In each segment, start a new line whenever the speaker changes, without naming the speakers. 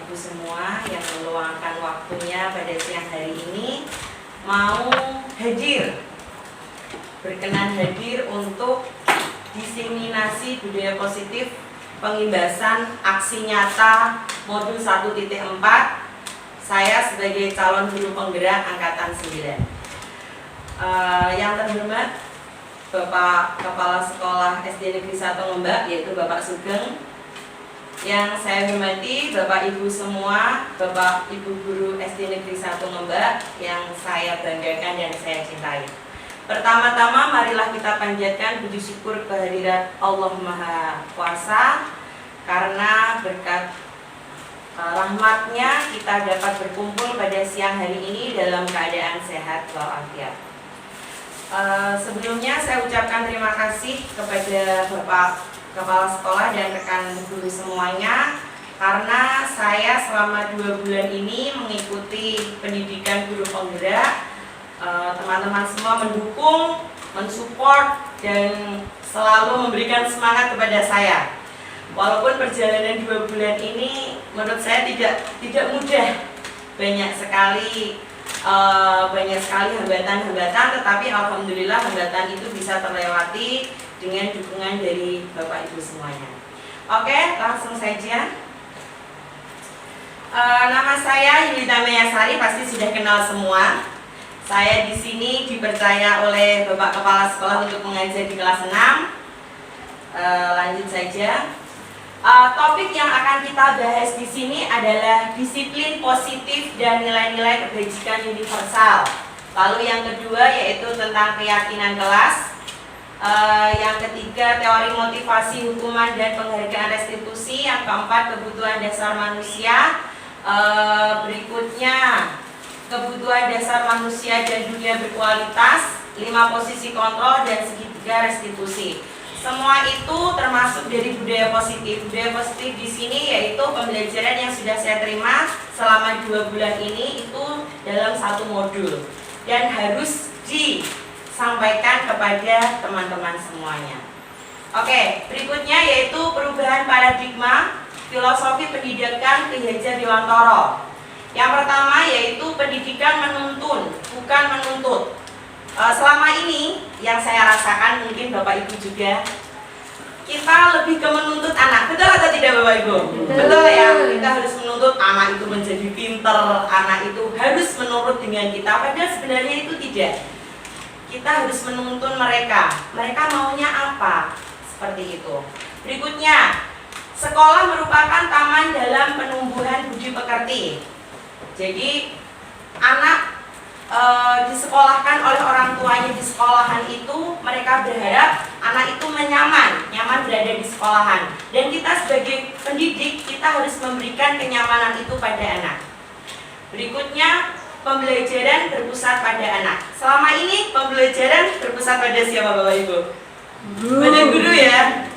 Ibu semua yang meluangkan waktunya pada siang hari ini mau berkenan hadir untuk diseminasi budaya positif pengimbasan aksi nyata modul 1.4. Saya sebagai calon guru penggerak angkatan 9. Yang terhormat Bapak Kepala Sekolah SD Negeri 1 Ngembak, yaitu Bapak Sugeng. Yang saya hormati Bapak Ibu semua, Bapak Ibu guru SD Negeri 1 Ngembak yang saya banggakan dan saya cintai. Pertama-tama marilah kita panjatkan puji syukur kehadirat Allah Maha Kuasa, karena berkat rahmatnya kita dapat berkumpul pada siang hari ini dalam keadaan sehat walafiat. Sebelumnya saya ucapkan terima kasih kepada Bapak Kepala Sekolah dan rekan guru semuanya, karena saya selama 2 bulan ini mengikuti pendidikan guru penggerak. Teman-teman semua mendukung, mensupport, dan selalu memberikan semangat kepada saya. Walaupun perjalanan 2 bulan ini menurut saya tidak mudah, banyak sekali hambatan-hambatan, tetapi alhamdulillah hambatan itu bisa terlewati dengan dukungan dari Bapak Ibu semuanya. Oke, langsung saja. Nama saya Yulita Mayasari, pasti sudah kenal semua. Saya di sini dipercaya oleh Bapak Kepala Sekolah untuk mengajar di kelas 6. Lanjut saja. Topik yang akan kita bahas di sini adalah disiplin positif dan nilai-nilai kebajikan universal. Lalu yang kedua yaitu tentang keyakinan kelas. Yang ketiga teori motivasi, hukuman, dan penghargaan restitusi. Yang keempat kebutuhan dasar manusia. Berikutnya kebutuhan dasar manusia dan dunia berkualitas, 5 posisi kontrol, dan segitiga restitusi. Semua itu termasuk dari budaya positif. Budaya positif di sini yaitu pembelajaran yang sudah saya terima selama 2 bulan ini itu dalam 1 modul dan harus disampaikan kepada teman-teman semuanya. Oke, berikutnya yaitu perubahan paradigma filosofi pendidikan Ki Hajar Dewantara. Yang pertama yaitu pendidikan menuntun, bukan menuntut. Selama ini yang saya rasakan, mungkin Bapak Ibu juga, kita lebih ke menuntut anak. Betul atau tidak Bapak Ibu? Betul ya, kita harus menuntut anak itu menjadi pinter, anak itu harus menurut dengan kita. Padahal sebenarnya itu tidak. Kita harus menuntun mereka maunya apa, seperti itu. Berikutnya, sekolah merupakan taman dalam penumbuhan budi pekerti. Jadi anak disekolahkan oleh orang tuanya di sekolahan itu, mereka berharap anak itu nyaman berada di sekolahan. Dan kita sebagai pendidik, kita harus memberikan kenyamanan itu pada anak. Berikutnya, pembelajaran berpusat pada anak. Selama ini pembelajaran berpusat pada siapa Bapak Ibu? Pada guru ya.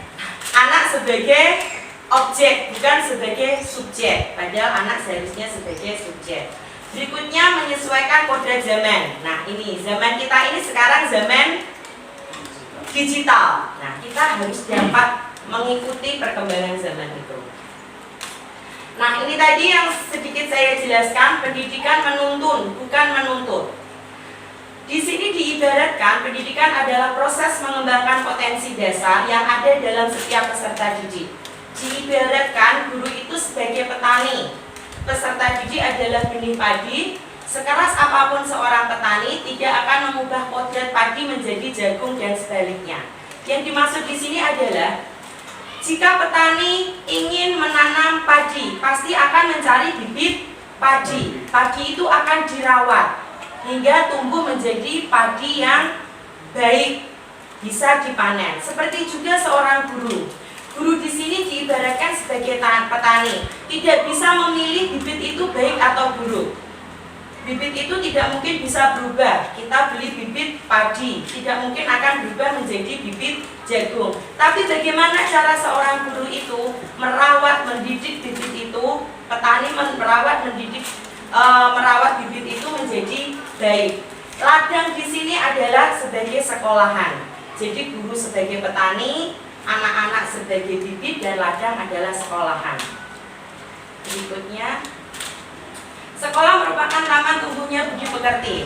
Anak sebagai objek, bukan sebagai subjek. Padahal anak seharusnya sebagai subjek. Berikutnya menyesuaikan kodrat zaman. Nah ini, zaman kita ini sekarang zaman digital. Nah kita harus dapat mengikuti perkembangan zaman itu. Nah ini tadi yang sedikit saya jelaskan, pendidikan menuntun, bukan menuntut. Di sini diibaratkan pendidikan adalah proses mengembangkan potensi dasar yang ada dalam setiap peserta didik. Diibaratkan guru itu sebagai petani. Peserta didik adalah benih padi. Sekeras apapun seorang petani tidak akan mengubah kodrat padi menjadi jagung dan sebaliknya. Yang dimaksud di sini adalah jika petani ingin menanam padi, pasti akan mencari bibit padi. Padi itu akan dirawat hingga tumbuh menjadi padi yang baik, bisa dipanen. Seperti juga seorang guru. Guru di sini diibaratkan sebagai petani, tidak bisa memilih bibit itu baik atau buruk. Bibit itu tidak mungkin bisa berubah. Kita beli bibit padi, tidak mungkin akan berubah menjadi bibit jagung. Tapi bagaimana cara seorang guru itu merawat, mendidik bibit itu, petani merawat bibit itu menjadi baik. Ladang di sini adalah sebagai sekolahan. Jadi guru sebagai petani, anak-anak sebagai bibit, dan ladang adalah sekolahan. Berikutnya, sekolah merupakan taman tumbuhnya budi pekerti.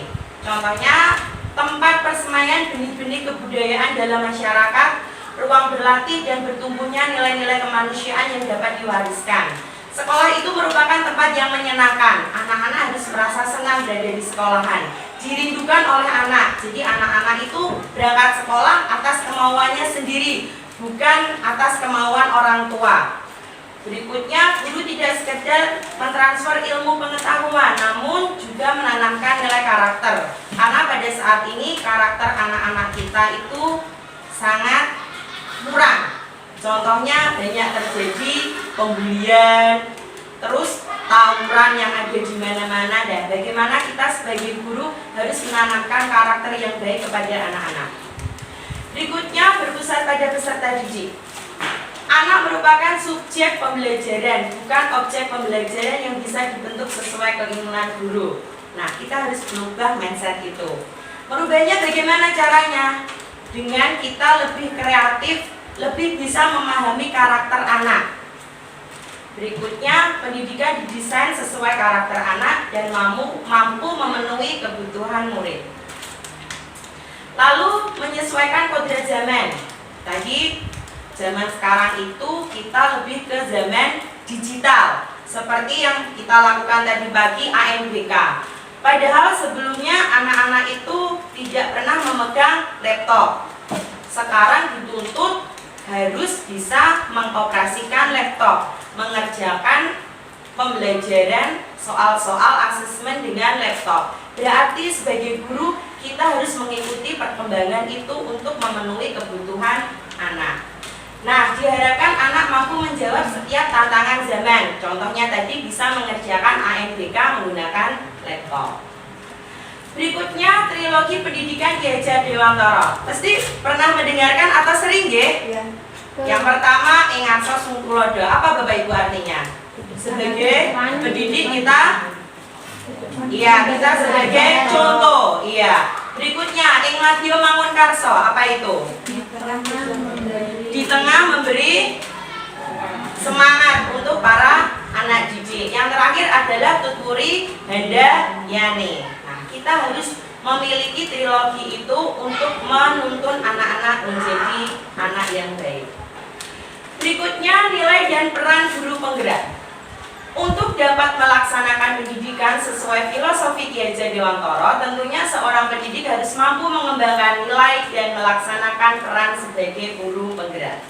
Contohnya, tempat persemaian benih-benih kebudayaan dalam masyarakat, ruang berlatih dan bertumbuhnya nilai-nilai kemanusiaan yang dapat diwariskan. Sekolah itu merupakan tempat yang menyenangkan. Anak-anak harus merasa senang berada di sekolahan. Dirindukan oleh anak. Jadi anak-anak itu berangkat sekolah atas kemauannya sendiri, bukan atas kemauan orang tua. Berikutnya, guru tidak sekedar mentransfer ilmu pengetahuan, namun juga menanamkan nilai karakter. Karena pada saat ini karakter anak-anak kita itu sangat kurang. Contohnya banyak terjadi pembulian, terus tawuran yang ada di mana-mana. Dan bagaimana kita sebagai guru harus menanamkan karakter yang baik kepada anak-anak. Berikutnya, berpusat pada peserta didik. Anak merupakan subjek pembelajaran, bukan objek pembelajaran yang bisa dibentuk sesuai keinginan guru. Nah, kita harus berubah mindset itu. Merubahnya bagaimana caranya? Dengan kita lebih kreatif, lebih bisa memahami karakter anak. Berikutnya, pendidikan didesain sesuai karakter anak dan mampu memenuhi kebutuhan murid. Lalu, menyesuaikan kodrat zaman. Tadi, zaman sekarang itu kita lebih ke zaman digital. Seperti yang kita lakukan tadi pagi, AMBK. Padahal sebelumnya anak-anak itu tidak pernah memegang laptop. Sekarang dituntut harus bisa mengoperasikan laptop, mengerjakan pembelajaran soal-soal asesmen dengan laptop. Berarti sebagai guru kita harus mengikuti perkembangan itu untuk memenuhi kebutuhan anak. Nah, diharapkan anak mampu menjawab setiap tantangan zaman. Contohnya tadi bisa mengerjakan AMBK menggunakan laptop. Berikutnya, trilogi pendidikan Ki Hajar Dewantara. Pasti pernah mendengarkan atau sering, ya? Yang pertama, Ingatso Sungkulodo. Apa Bapak Ibu artinya? Sebagai pendidik kita, iya, kita sebagai contoh, iya. Berikutnya, Ing Madya Mangunkarso. Apa itu? Di tengah memberi semangat untuk para anak didik. Yang terakhir adalah Tuturi Handayani. Kita harus memiliki trilogi itu untuk menuntun anak-anak menjadi anak yang baik. Berikutnya, nilai dan peran guru penggerak. Untuk dapat melaksanakan pendidikan sesuai filosofi Ki Hajar Dewantara, tentunya seorang pendidik harus mampu mengembangkan nilai dan melaksanakan peran sebagai guru penggerak.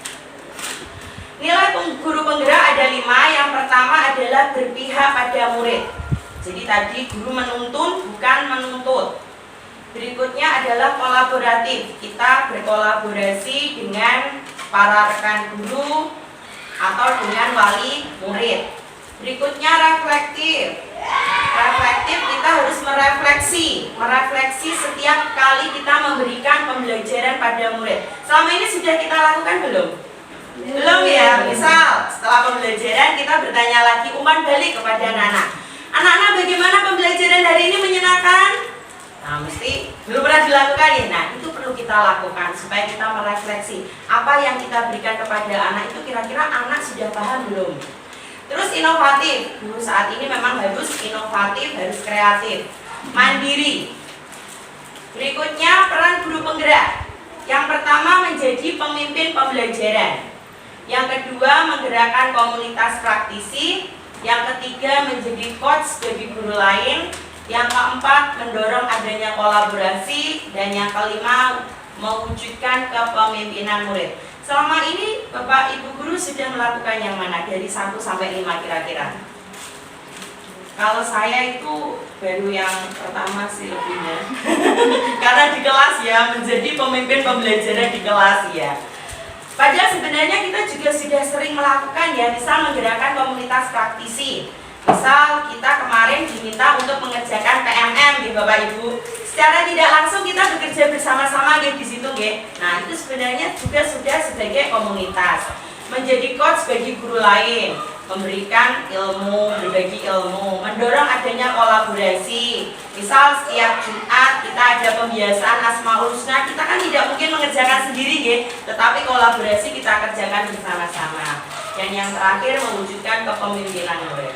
Nilai guru penggerak ada 5. Yang pertama adalah berpihak pada murid. Jadi tadi guru menuntun bukan menuntut. Berikutnya adalah kolaboratif. Kita berkolaborasi dengan para rekan guru atau dengan wali murid. Berikutnya reflektif. Reflektif kita harus merefleksi setiap kali kita memberikan pembelajaran pada murid. Selama ini sudah kita lakukan belum? Belum ya. Misal setelah pembelajaran kita bertanya lagi, umpan balik kepada anak-anak. Anak-anak, bagaimana pembelajaran hari ini menyenangkan? Nah, mesti belum pernah dilakukan ya. Nah, itu perlu kita lakukan supaya kita merefleksi apa yang kita berikan kepada anak itu kira-kira anak sudah paham belum? Terus inovatif. Guru saat ini memang harus inovatif, harus kreatif, mandiri. Berikutnya, peran guru penggerak. Yang pertama, menjadi pemimpin pembelajaran. Yang kedua, menggerakkan komunitas praktisi. Yang ketiga, menjadi coach bagi guru lain. Yang keempat, mendorong adanya kolaborasi. Dan yang kelima, mewujudkan kepemimpinan murid. Selama ini Bapak Ibu guru sudah melakukan yang mana? Dari 1 sampai 5 kira-kira. Kalau saya itu baru yang pertama sih lebihnya. Karena di kelas ya, menjadi pemimpin pembelajaran di kelas ya. Padahal sebenarnya kita juga sudah sering melakukan ya, misal menggerakkan komunitas praktisi. Misal kita kemarin diminta untuk mengerjakan PMM di Bapak Ibu. Secara tidak langsung kita bekerja bersama-sama di situ, ya. Nah, itu sebenarnya juga sudah sebagai komunitas. Menjadi coach bagi guru lain, memberikan ilmu, berbagi ilmu, mendorong adanya kolaborasi. Misal setiap Jumat kita ada pembiasaan Asmaul Husna, kita kan tidak mungkin mengerjakan sendiri, ya, tetapi kolaborasi kita kerjakan bersama-sama. Dan yang terakhir mewujudkan kepemimpinan murid.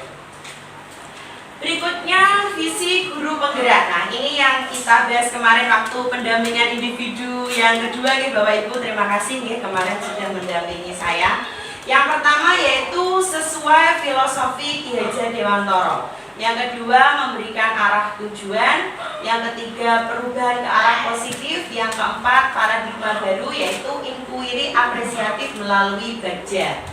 Berikutnya visi guru penggerak. Nah, ini yang kita bahas kemarin waktu pendampingan individu yang kedua nih Bapak Ibu, terima kasih nih kemarin sudah mendampingi saya. Yang pertama yaitu sesuai filosofi Ki Hajar Dewantoro. Yang kedua memberikan arah tujuan. Yang ketiga perubahan ke arah positif. Yang keempat paradigma baru yaitu inquiry apresiatif melalui Bagja.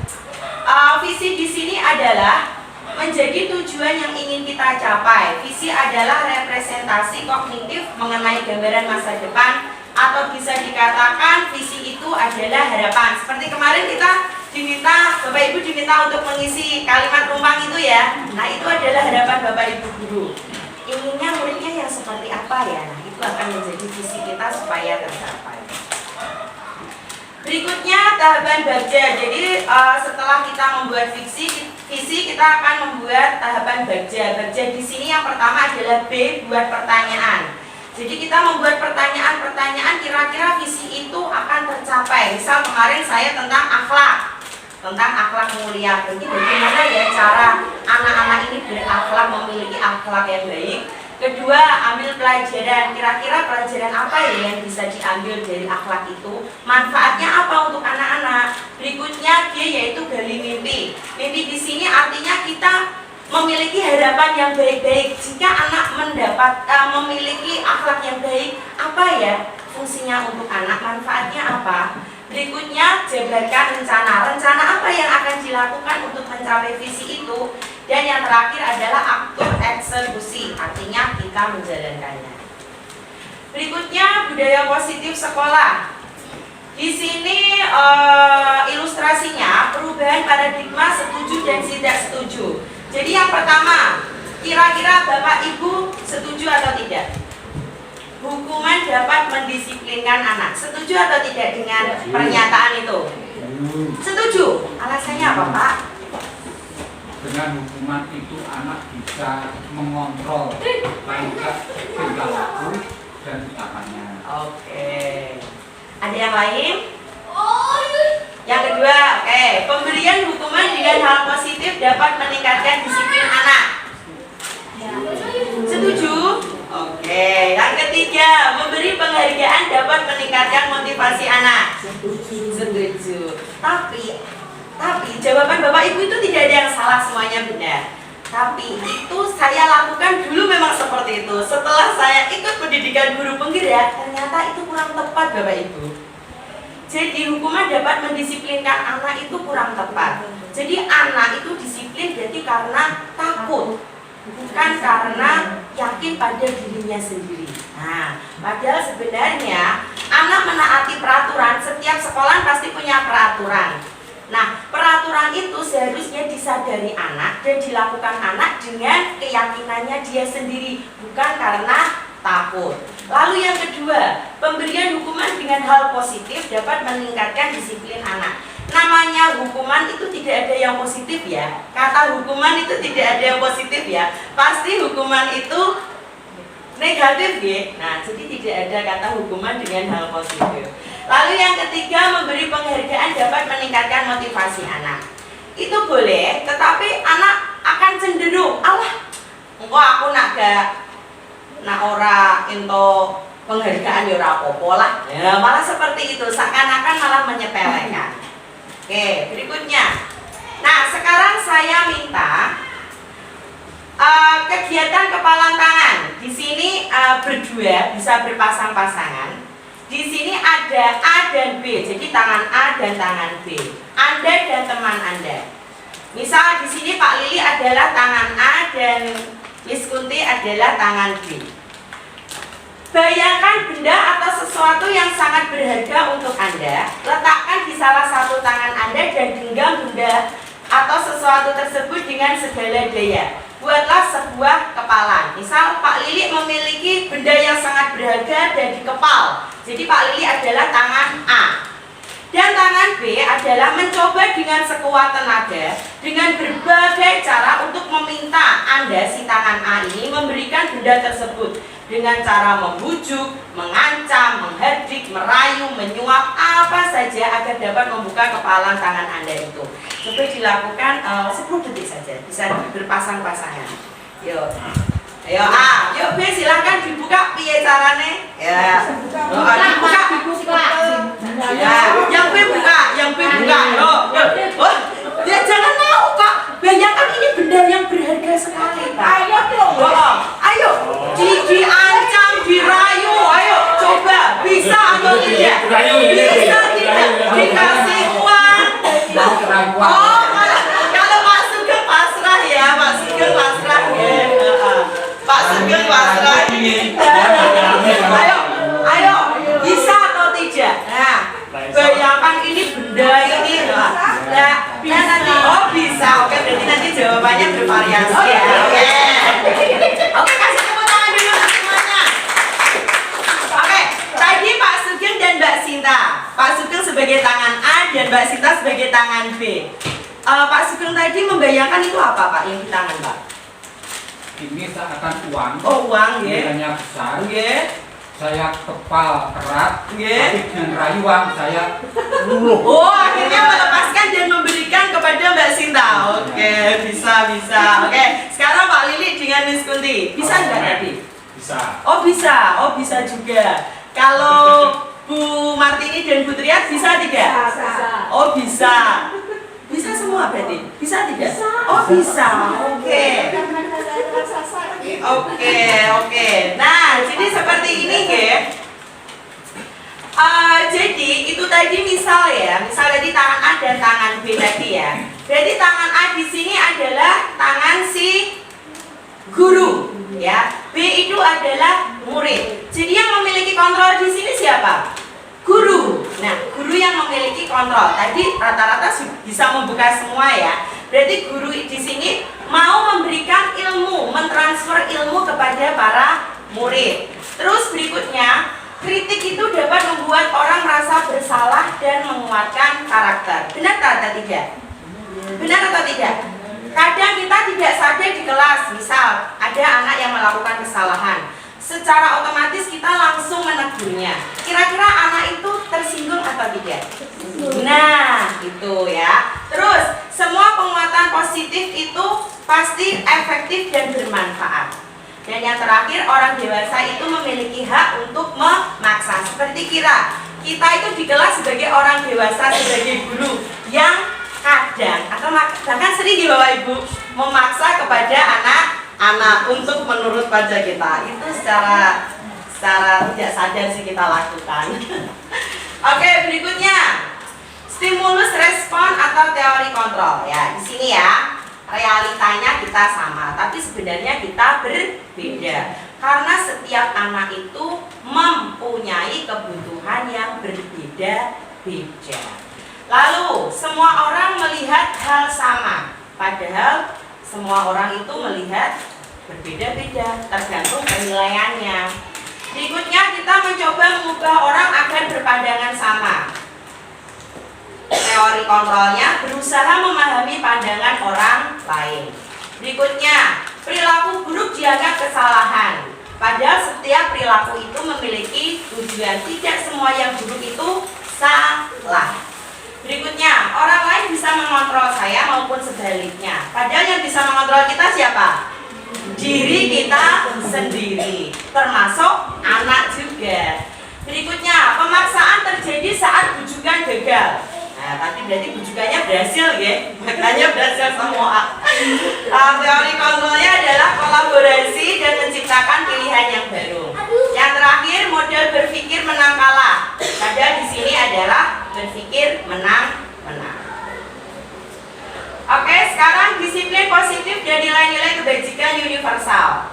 Visi di sini adalah menjadi tujuan yang ingin kita capai. Visi adalah representasi kognitif mengenai gambaran masa depan, atau bisa dikatakan visi itu adalah harapan. Seperti kemarin kita diminta, Bapak Ibu diminta untuk mengisi kalimat rumpang itu ya. Nah, itu adalah harapan Bapak Ibu guru. Inginnya muridnya yang seperti apa ya? Nah, itu akan menjadi visi kita supaya tercapai. Berikutnya tahapan Bagja. Jadi setelah kita membuat visi kita akan membuat tahapan Bagja. Bagja di sini yang pertama adalah B, buat pertanyaan. Jadi kita membuat pertanyaan-pertanyaan kira-kira visi itu akan tercapai. Misal kemarin saya tentang akhlak mulia. Jadi bagaimana ya cara anak-anak ini berakhlak, memiliki akhlak yang baik. Kedua, ambil pelajaran. Kira-kira pelajaran apa ya yang bisa diambil dari akhlak itu? Manfaatnya apa untuk anak-anak? Berikutnya G yaitu gali mimpi. Mimpi di sini artinya kita memiliki harapan yang baik-baik. Jika anak memiliki akhlak yang baik, apa ya fungsinya untuk anak? Manfaatnya apa? Berikutnya jabarkan rencana. Rencana apa yang akan dilakukan untuk mencapai visi itu? Dan yang terakhir adalah atur eksekusi, artinya kita menjalankannya. Berikutnya budaya positif sekolah. Di sini ilustrasinya perubahan paradigma setuju dan tidak setuju. Jadi yang pertama, kira-kira Bapak Ibu setuju atau tidak? Hukuman dapat mendisiplinkan anak. Setuju atau tidak dengan pernyataan itu? Setuju. Alasannya apa, Pak?
Dengan hukuman itu anak bisa mengontrol tingkah laku dan ucapannya.
Oke. Ada yang lain? Yang kedua, pemberian hukuman dengan hal positif dapat meningkatkan disiplin anak. Setuju? Oke. Yang ketiga, memberi penghargaan dapat meningkatkan motivasi anak. Setuju. Tapi jawaban Bapak Ibu itu tidak ada yang salah, semuanya benar. Tapi itu saya lakukan dulu memang seperti itu. Setelah saya ikut pendidikan guru penggerak, ternyata itu kurang tepat Bapak Ibu. Jadi hukuman dapat mendisiplinkan anak itu kurang tepat. Jadi anak itu disiplin berarti karena takut, bukan karena yakin pada dirinya sendiri. Nah, padahal sebenarnya anak menaati peraturan. Setiap sekolah pasti punya peraturan. Nah, peraturan itu seharusnya disadari anak dan dilakukan anak dengan keyakinannya dia sendiri, bukan karena takut. Lalu yang kedua, pemberian hukuman dengan hal positif dapat meningkatkan disiplin anak. Namanya hukuman itu tidak ada yang positif ya. Kata hukuman itu tidak ada yang positif ya. Pasti hukuman itu negatif ya. Nah, jadi tidak ada kata hukuman dengan hal positif. Lalu yang ketiga, memberi penghargaan dapat meningkatkan motivasi anak. Itu boleh, tetapi anak akan cenderung, alah, engko aku nak ora ento penghargaan ya ora apa-apa lah. Ya, malah seperti itu, seakan-akan malah menyepelekan. Oke, berikutnya. Nah, sekarang saya minta kegiatan kepalan tangan. Di sini berdua, bisa berpasang-pasangan. Di sini ada A dan B, jadi tangan A dan tangan B. Anda dan teman Anda. Misal di sini Pak Lili adalah tangan A dan Miss Kunti adalah tangan B. Bayangkan benda atau sesuatu yang sangat berharga untuk Anda, letakkan di salah satu tangan Anda dan genggam benda atau sesuatu tersebut dengan segala daya. Buatlah sebuah kepalan. Misal Pak Lili memiliki benda yang sangat berharga dan dikepal. Jadi Pak Lili adalah tangan A. Dan tangan B adalah mencoba dengan sekuat tenaga dengan berbagai cara untuk meminta Anda si tangan A ini memberikan benda tersebut dengan cara membujuk, mengancam, menghardik, merayu, menyuap, apa saja agar dapat membuka kepala tangan Anda itu. Coba dilakukan 10 detik saja, bisa berpasang-pasangan. Yuk. Ayo A, yuk B silahkan dibuka piye carane? Ya. Dibuka. Ya, yang B buka, yang B buka. Yuk. Oh, ya jangan mau Pak. Bayangkan ini benda yang berharga sekali Pak. Ayo dong. Ayo. Diancam, dirayu. Ayo coba bisa atau tidak? Bisa tidak? Dikasih uang. Oh, kalau Pak Sugeng pasrah ya, Pak Sugeng pasrah ya. Pak Sugeng pasrah. Ayo, bisa atau tidak? Nah, bayangkan ini benda ini, nah nanti bisa. Oke, berarti nanti jawabannya bervariasi ya. Oke, kasih tepuk tangan dulu semuanya. Oke, tadi Pak Sugeng dan Mbak Sinta. Pak Sugeng sebagai tangan A dan Mbak Sinta sebagai tangan B. Pak Sugeng tadi membayangkan itu apa Pak yang di tangan Pak?
Ini seakan uang.
Oh, uang ya.
Nilainya besar.
Oke.
Saya kepal erat,
Oke.
tapi dengan rayuan saya luluh.
Oh, akhirnya melepaskan dan memberikan kepada Mbak Sinta. Oke, bisa. Oke, sekarang Pak Lili dengan Miss Kunti. Bisa nggak tadi?
Bisa.
Oh, bisa juga. Kalau Bu Martini dan Bu Triat bisa tidak?
Bisa.
Oh, bisa. Bisa semua berarti? Bisa tidak? Oh, bisa. Oke. Oke. Nah, jadi seperti ini ya. Jadi itu tadi misal tadi tangan A dan tangan B tadi ya. Berarti tangan A di sini adalah tangan si guru, ya. B itu adalah murid. Jadi yang memiliki kontrol di sini siapa? Guru. Nah, guru yang memiliki kontrol. Tadi rata-rata bisa membuka semua ya. Berarti guru di sini mau memberikan ilmu, mentransfer ilmu kepada para murid. Terus berikutnya, kritik itu dapat membuat orang merasa bersalah dan menguatkan karakter. Benar atau tidak? Benar atau tidak? Kadang kita tidak sadar di kelas, misal ada anak yang melakukan kesalahan. Secara otomatis kita langsung menegurnya. Kira-kira anak itu tersinggung atau tidak? Nah, itu ya. Terus, semua penguatan positif itu pasti efektif dan bermanfaat. Dan yang terakhir, orang dewasa itu memiliki hak untuk memaksa. Seperti kita itu di kelas sebagai orang dewasa, sebagai guru yang kadang atau bahkan sering di Bapak Ibu memaksa kepada anak-anak untuk menurut pada kita. Itu secara tidak sadar sih kita lakukan. Oke, berikutnya stimulus respon atau teori kontrol ya. Di sini ya, realitanya kita sama, tapi sebenarnya kita berbeda karena setiap anak itu mempunyai kebutuhan yang berbeda-beda. Lalu semua orang melihat hal sama, padahal semua orang itu melihat berbeda-beda, tergantung penilaiannya. Berikutnya kita mencoba mengubah orang agar berpandangan sama. Teori kontrolnya berusaha memahami pandangan orang lain. Berikutnya, perilaku buruk dianggap kesalahan. Padahal setiap perilaku itu memiliki tujuan. Tidak semua yang buruk itu salah. Berikutnya, orang lain bisa mengontrol saya maupun sebaliknya. Padahal yang bisa mengontrol kita siapa? Diri kita sendiri, termasuk anak juga. Berikutnya, pemaksaan terjadi saat bujukan gagal. Nah, tapi berarti bujukannya berhasil ya, makanya berhasil semua. Teori kontrolnya adalah kolaborasi dan menciptakan pilihan yang baru. Yang terakhir, model berpikir menang kalah. Padahal di sini adalah berpikir menang-menang. Oke, sekarang disiplin positif dan nilai-nilai kebajikan universal.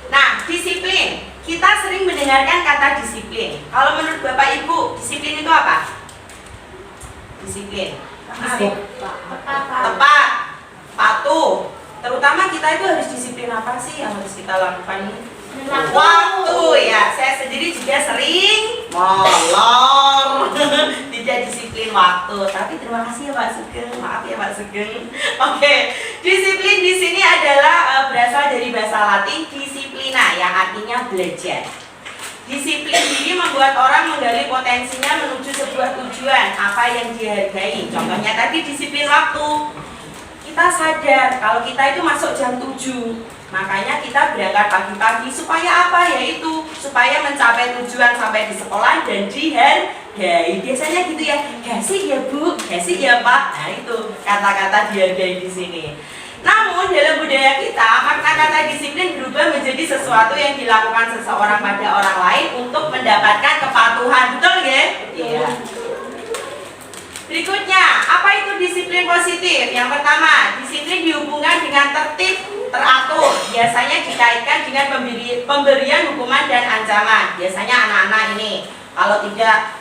Nah, disiplin. Kita sering mendengarkan kata disiplin. Kalau menurut Bapak Ibu, disiplin itu apa? Disiplin. Tepat, patuh. Terutama kita itu harus disiplin apa sih yang harus kita lakukan ini? Waktu ya. Saya sendiri juga sering molor. tidak disiplin waktu. Tapi terima kasih ya Pak Sugeng, maaf ya Pak Sugeng. Oke, disiplin di sini adalah berasal dari bahasa Latin disiplina yang artinya belajar. Disiplin diri membuat orang menggali potensinya menuju sebuah tujuan apa yang dihargai. Contohnya tadi disiplin waktu. Kita sadar kalau kita itu masuk jam 7, makanya kita berangkat pagi-pagi supaya apa? Yaitu supaya mencapai tujuan sampai di sekolah dan dihargai. Biasanya gitu ya, kasih ya Bu, kasih ya Pak. Nah itu kata-kata dihargai di sini. Namun dalam budaya kita, makna kata disiplin berubah menjadi sesuatu yang dilakukan seseorang pada orang lain untuk mendapatkan kepatuhan. Betul ya? Iya. Berikutnya, apa itu disiplin positif? Yang pertama, disiplin dihubungkan dengan tertib, teratur. Biasanya dikaitkan dengan pemberian hukuman dan ancaman. Biasanya anak-anak ini, kalau tidak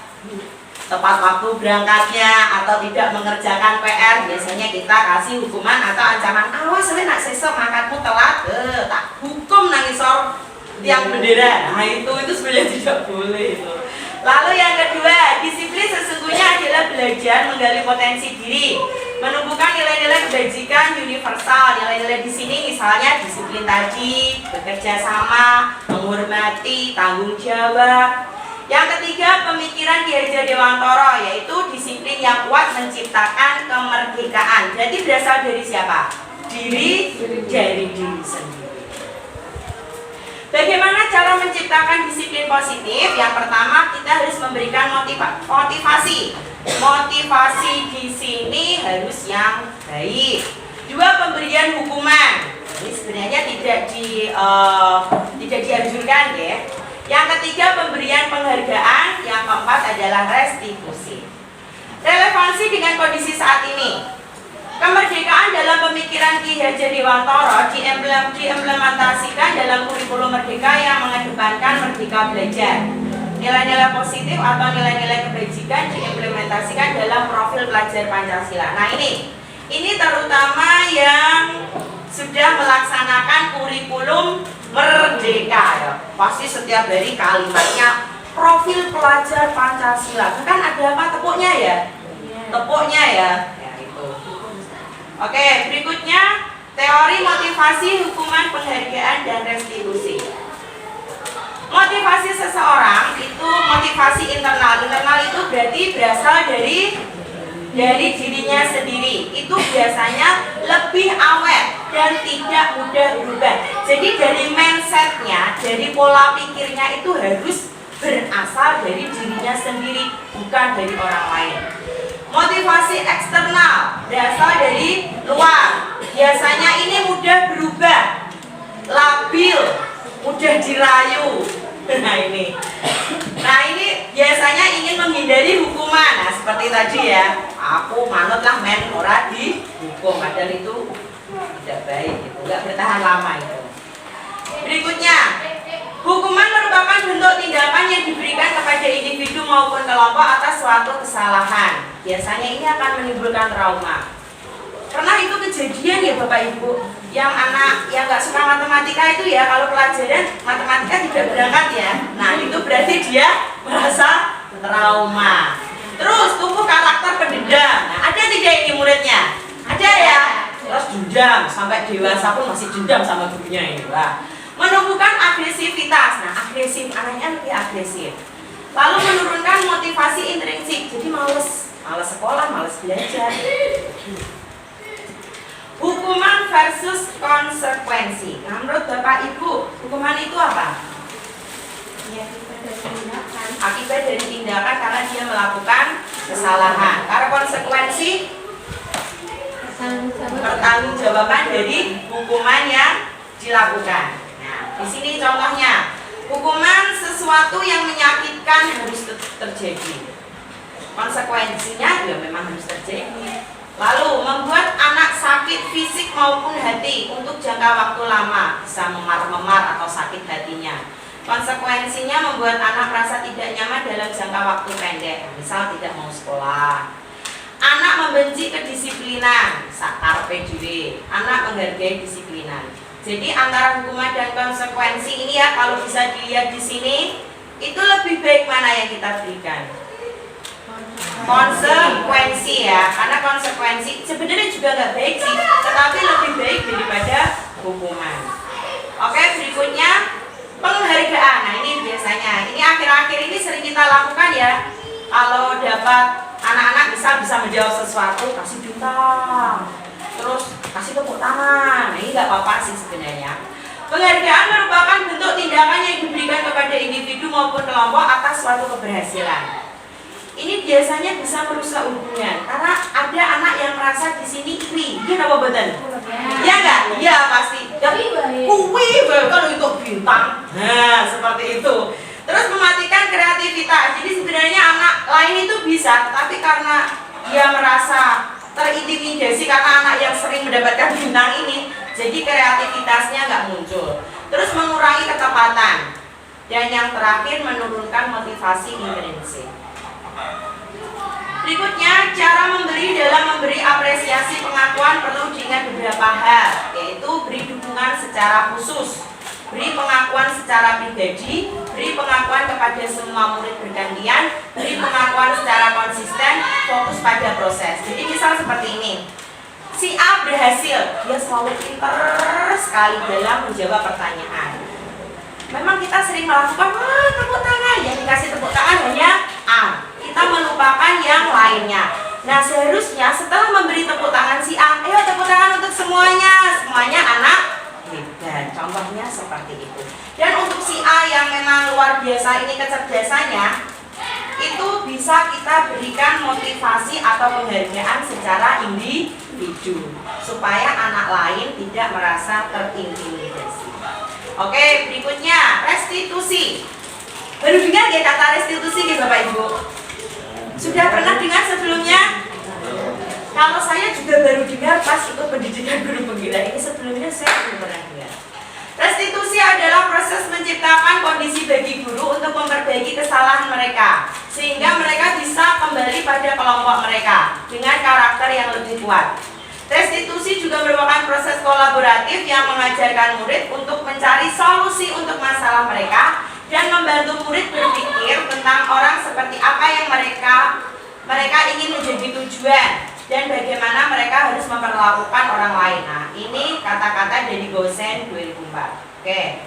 tepat waktu berangkatnya atau tidak mengerjakan PR, biasanya kita kasih hukuman atau ancaman. Awas nak sesok makanmu telat, tak hukum nangisor tiang bendera. Nah itu sebenarnya tidak boleh itu. Lalu yang kedua, disiplin sesungguhnya adalah belajar menggali potensi diri, menumbuhkan nilai-nilai kebajikan universal. Nilai-nilai di sini misalnya disiplin tadi, bekerja sama, menghormati, tanggung jawab. Yang ketiga, pemikiran Ki Hajar Dewantara, yaitu disiplin yang kuat menciptakan kemerdekaan. Jadi berasal dari siapa? Dari diri sendiri. Bagaimana cara menciptakan disiplin positif? Yang pertama, kita harus memberikan motivasi. Motivasi di sini harus yang baik. Dua, pemberian hukuman. Ini sebenarnya tidak dianjurkan ya. Yang ketiga, pemberian penghargaan. Yang keempat adalah restitusi. Relevansi dengan kondisi saat ini. Kemerdekaan dalam pemikiran Ki Hajar Dewantara diimplementasikan dalam kurikulum merdeka yang mengedepankan merdeka belajar. Nilai-nilai positif atau nilai-nilai kebajikan diimplementasikan dalam profil pelajar Pancasila. Nah ini terutama yang sudah melaksanakan kurikulum merdeka ya. Pasti setiap hari kalimatnya profil pelajar Pancasila. Kan ada apa tepuknya ya? Tepuknya ya. Oke, berikutnya teori motivasi, hukuman, penghargaan, dan restitusi. Motivasi seseorang itu motivasi internal. Internal itu berarti berasal dari dirinya sendiri. Itu biasanya lebih awet dan tidak mudah berubah. Jadi dari mindsetnya, dari pola pikirnya itu harus berasal dari dirinya sendiri, bukan dari orang lain. Motivasi eksternal berasal dari luar. Biasanya ini mudah berubah, labil, mudah dirayu. Nah ini biasanya ingin menghindari hukuman. Nah seperti tadi ya, aku manutlah men ora dihukum. Padahal itu tidak baik, itu nggak bertahan lama itu. Berikutnya, hukuman merupakan bentuk tindakan yang diberikan kepada individu maupun kelompok atas suatu kesalahan. Biasanya ini akan menimbulkan trauma. Pernah itu kejadian ya Bapak Ibu, yang anak yang nggak suka matematika itu ya, kalau pelajaran matematika tidak berangkat ya. Nah itu berarti dia merasa trauma. Terus tumbuh karakter pendendam. Nah ada tidak ini muridnya? Ada ya. Terus dendam sampai dewasa pun masih dendam sama gurunya ini. Wah. Menumbuhkan agresivitas. Nah agresif, anaknya lebih agresif. Lalu menurunkan motivasi intrinsik. Jadi males sekolah, males belajar. Hukuman versus konsekuensi. Nah, menurut Bapak Ibu, hukuman itu apa? Akibat dari tindakan karena dia melakukan kesalahan. Karena konsekuensi pertanggungjawaban dari hukuman yang dilakukan. Nah, di sini contohnya, hukuman sesuatu yang menyakitkan harus terjadi. Konsekuensinya ya memang harus terjadi. Lalu membuat anak sakit fisik maupun hati untuk jangka waktu lama, bisa memar-memar atau sakit hatinya. Konsekuensinya membuat anak merasa tidak nyaman dalam jangka waktu pendek, misal tidak mau sekolah. Anak membenci kedisiplinan, sakarpe dhewe. Anak menghargai disiplinan. Jadi antara hukuman dan konsekuensi ini ya, kalau bisa dilihat di sini, itu lebih baik mana yang kita berikan? konsekuensi ya, karena konsekuensi sebenarnya juga nggak baik sih, tetapi lebih baik daripada hukuman. Oke, berikutnya penghargaan. Nah ini biasanya, ini akhir-akhir ini sering kita lakukan ya. Kalau dapat anak-anak bisa menjawab sesuatu, kasih bintang, terus kasih tepuk tangan. Nah ini nggak apa-apa sih sebenarnya. Penghargaan merupakan bentuk tindakan yang diberikan kepada individu maupun kelompok atas suatu keberhasilan. Ini biasanya bisa merusak hubungan karena ada anak yang merasa di sini iri. Dia apa betul? Iya nggak? Iya pasti. Kuwi kalau itu bintang. Nah seperti itu. Terus mematikan kreativitas. Jadi sebenarnya anak lain itu bisa, tapi karena dia merasa terintimidasi karena anak yang sering mendapatkan bintang ini, jadi kreativitasnya nggak muncul. Terus mengurangi ketepatan. Dan yang terakhir menurunkan motivasi intrinsik. Berikutnya, cara memberi dalam memberi apresiasi pengakuan perlu diingat beberapa hal, yaitu beri dukungan secara khusus, beri pengakuan secara pribadi, beri pengakuan kepada semua murid bergantian, beri pengakuan secara konsisten, fokus pada proses. Jadi misal seperti ini, si A berhasil, dia selalu pintar sekali dalam menjawab pertanyaan. Memang kita sering melakukan tepuk tangan, yang dikasih tepuk tangan hanya A. Kita melupakan yang lainnya. Nah seharusnya setelah memberi tepuk tangan si A, ayo tepuk tangan untuk semuanya anak hebat. Contohnya seperti itu. Dan untuk si A yang memang luar biasa ini kecerdasannya, itu bisa kita berikan motivasi atau penghargaan secara individu supaya anak lain tidak merasa terintimidasi. Oke, berikutnya restitusi. Baru dengar ya kata restitusi ya Bapak Ibu? Sudah pernah dengar sebelumnya? Kalau saya juga baru dengar pas ikut pendidikan guru penggerak ini, sebelumnya saya belum pernah dengar. Restitusi adalah proses menciptakan kondisi bagi guru untuk memperbaiki kesalahan mereka, sehingga mereka bisa kembali pada kelompok mereka dengan karakter yang lebih kuat. Restitusi juga merupakan proses kolaboratif yang mengajarkan murid untuk mencari solusi untuk masalah mereka dan membantu murid berpikir tentang orang seperti apa yang mereka ingin menjadi tujuan dan bagaimana mereka harus memperlakukan orang lain. Nah, ini kata-kata dari Gosen 2004. Oke.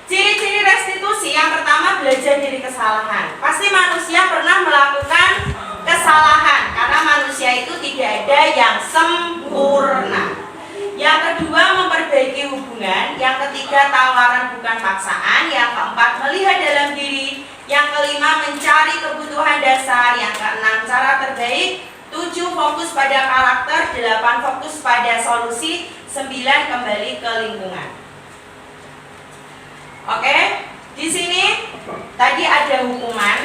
Ciri-ciri restitusi yang pertama, belajar dari kesalahan. Pasti manusia pernah melakukan kesalahan karena manusia itu tidak ada yang sempurna. Yang kedua, memperbaiki hubungan. Yang ketiga, tawaran bukan paksaan. Yang keempat, melihat dalam diri. Yang kelima, mencari kebutuhan dasar. Yang keenam, cara terbaik. 7, fokus pada karakter. 8, fokus pada solusi. 9, kembali ke lingkungan. Oke, di sini tadi ada hukuman,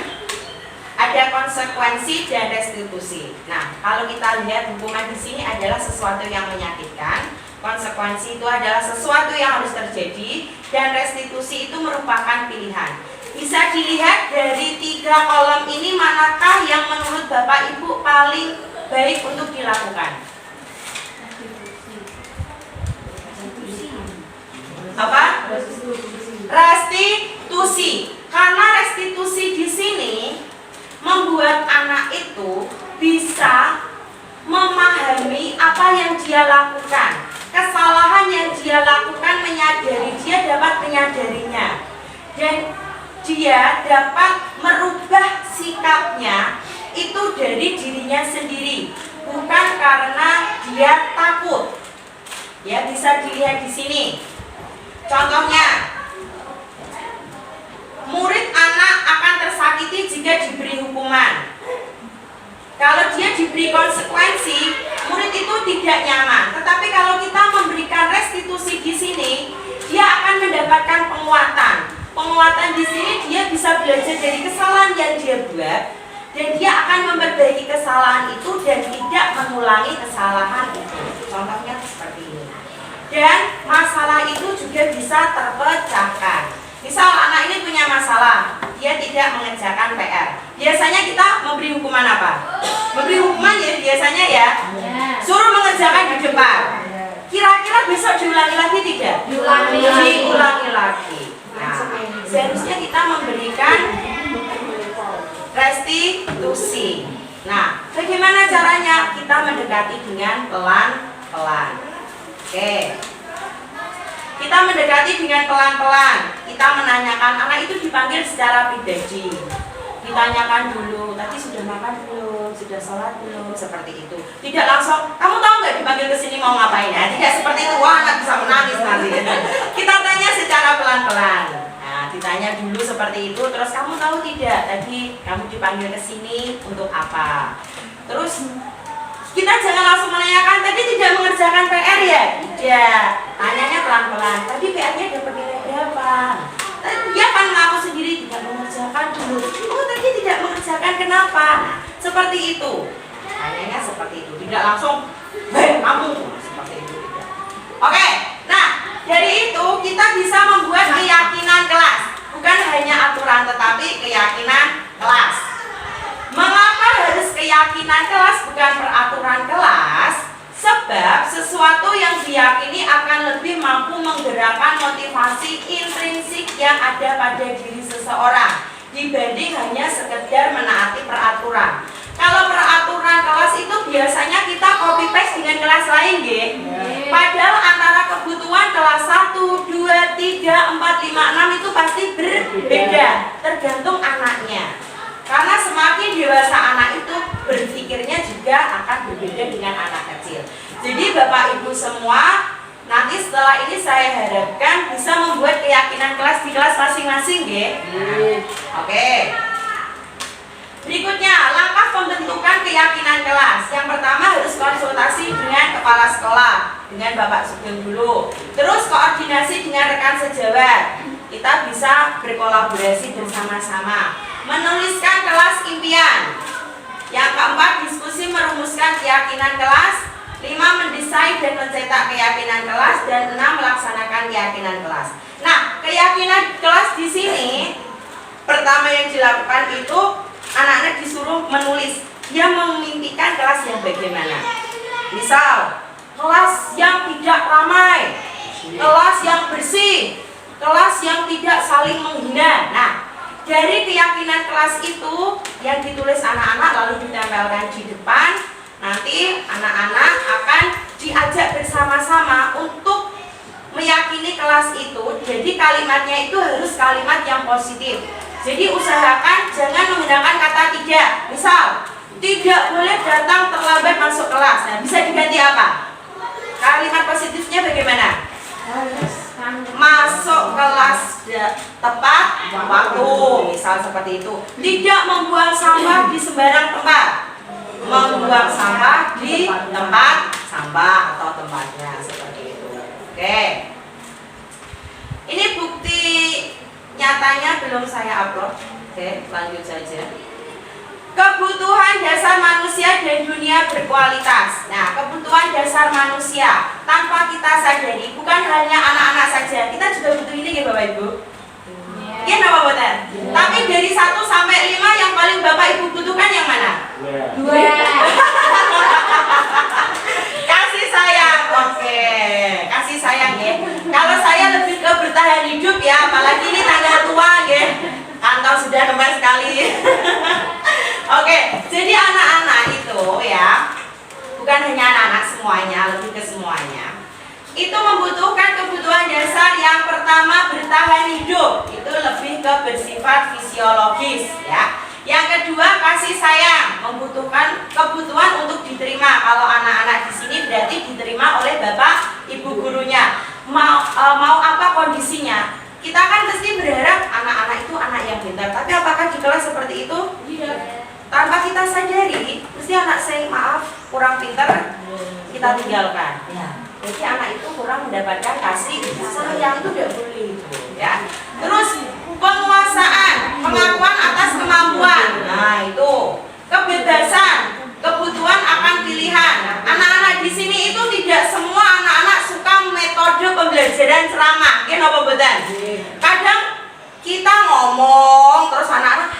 ada konsekuensi dan restitusi. Nah, kalau kita lihat hukuman di sini adalah sesuatu yang menyakitkan, konsekuensi itu adalah sesuatu yang harus terjadi, dan restitusi itu merupakan pilihan. Bisa dilihat dari 3 kolom ini, manakah yang menurut Bapak Ibu paling baik untuk dilakukan? Apa? Restitusi. Karena restitusi di sini membuat anak itu bisa memahami apa yang dia lakukan, kesalahan yang dia lakukan, dia dapat menyadarinya, dan dia dapat merubah sikapnya itu dari dirinya sendiri, bukan karena dia takut. Ya, bisa dilihat di sini. Contohnya, murid anak akan tersakiti jika diberi hukuman. Kalau dia diberi konsekuensi, murid itu tidak nyaman. Tetapi kalau kita memberikan restitusi di sini, dia akan mendapatkan penguatan. Penguatan di sini dia bisa belajar dari kesalahan yang dia buat, dan dia akan memperbaiki kesalahan itu dan tidak mengulangi kesalahan itu. Contohnya seperti ini. Dan masalah itu juga bisa terpecahkan. Misal anak ini punya masalah, dia tidak mengerjakan PR. Biasanya kita memberi hukuman apa? Memberi hukuman ya biasanya ya, suruh mengerjakan di depan. Kira-kira besok diulangi lagi tidak? Diulangi lagi. Nah, seharusnya kita memberikan restitusi konstitusi. Nah, bagaimana caranya? Kita mendekati dengan pelan-pelan. Oke. Kita mendekati dengan pelan-pelan. Kita menanyakan, anak itu dipanggil secara pribadi. Ditanyakan dulu, tadi sudah makan belum? Sudah sholat belum? Seperti itu. Tidak langsung, kamu tahu nggak dipanggil ke sini mau ngapain? Ya, tidak seperti itu. Wah, anak bisa menangis nanti. Kita tanya secara pelan-pelan. Nah, ditanya dulu seperti itu. Terus kamu tahu tidak? Tadi kamu dipanggil ke sini untuk apa? Terus kita jangan langsung menanyakan, tadi tidak mengerjakan PR ya? Tidak. Tanyanya pelan-pelan. Tadi PR-nya dapat nilai berapa? Dia akan mengaku sendiri tidak mengerjakan dulu. Oh, tadi tidak mengerjakan, kenapa? Nah, seperti itu. Tanyanya seperti itu. Tidak langsung, hei kamu, seperti itu tidak. Oke. Nah, dari itu kita bisa membuat keyakinan kelas. Bukan hanya aturan tetapi keyakinan kelas. Mengapa harus keyakinan kelas bukan peraturan kelas? Sebab sesuatu yang diyakini akan lebih mampu menggerakkan motivasi intrinsik yang ada pada diri seseorang dibanding hanya sekedar menaati peraturan. Kalau peraturan kelas itu biasanya kita copy paste dengan kelas lain, nggih. Padahal antara kebutuhan kelas 1, 2, 3, 4, 5, 6 itu pasti berbeda, tergantung anaknya. Karena semakin dewasa anak itu berpikirnya juga akan berbeda dengan anak kecil. Jadi Bapak Ibu semua, nanti setelah ini saya harapkan bisa membuat keyakinan kelas di kelas masing-masing, nggih. Oke. Berikutnya, langkah pembentukan keyakinan kelas. Yang pertama harus konsultasi dengan kepala sekolah, dengan Bapak Sugeng dulu. Terus koordinasi dengan rekan sejawat. Kita bisa berkolaborasi bersama-sama. Menuliskan kelas impian. Yang keempat, diskusi merumuskan keyakinan kelas. 5, mendesain dan mencetak keyakinan kelas. Dan 6, melaksanakan keyakinan kelas. Nah, keyakinan kelas di sini pertama yang dilakukan itu anak-anak disuruh menulis. Dia memimpikan kelas yang bagaimana. Misal, kelas yang tidak ramai, kelas yang bersih, kelas yang tidak saling menghina. Nah, dari keyakinan kelas itu yang ditulis anak-anak lalu ditempelkan di depan, nanti anak-anak akan diajak bersama-sama untuk meyakini kelas itu. Jadi kalimatnya itu harus kalimat yang positif. Jadi usahakan jangan menggunakan kata tidak. Misal, tidak boleh datang terlambat masuk kelas. Nah, bisa diganti apa? Kalimat positifnya bagaimana? Masuk kelas tepat waktu, misal seperti itu. Tidak membuang sampah di sembarang tempat. Membuang sampah di tempat sampah atau tempatnya, seperti itu. Oke. Ini bukti nyatanya belum saya upload. Oke, lanjut saja. Kebutuhan dasar manusia dan dunia berkualitas. Nah, kebutuhan dasar manusia tanpa kita sadari, bukan hanya anak-anak saja, kita juga butuh ini ya Bapak Ibu. Iya, Bapak Boten. Tapi dari 1 sampai 5 yang paling Bapak Ibu butuhkan yang mana? 2. Kasih sayang. Oke, kasih sayang ya. Kalau saya lebih ke bertahan hidup ya, apalagi ini tanggal tua ya. Kantong sudah kembali sekali. Oke, jadi anak-anak itu ya, bukan hanya anak-anak semuanya, lebih ke semuanya. Itu membutuhkan kebutuhan dasar. Yang pertama bertahan hidup, itu lebih ke bersifat fisiologis ya. Yang kedua kasih sayang, membutuhkan kebutuhan untuk diterima. Kalau anak-anak di sini berarti diterima oleh bapak ibu gurunya. Mau apa kondisinya? Kita kan mesti berharap anak-anak itu anak yang pintar. Tapi apakah di kelas seperti itu? Tidak. Tanpa kita sadari, mesti anak saya maaf kurang pintar, kita tinggalkan. Ya. Jadi anak itu kurang mendapatkan kasih sayang, itu tidak boleh. Ya. Terus penguasaan, pengakuan atas kemampuan. Nah itu kebebasan, kebutuhan akan pilihan. Anak-anak di sini itu tidak semua anak-anak suka metode pembelajaran ceramah. Ya, apa betul? Kadang kita ngomong terus anak-anak,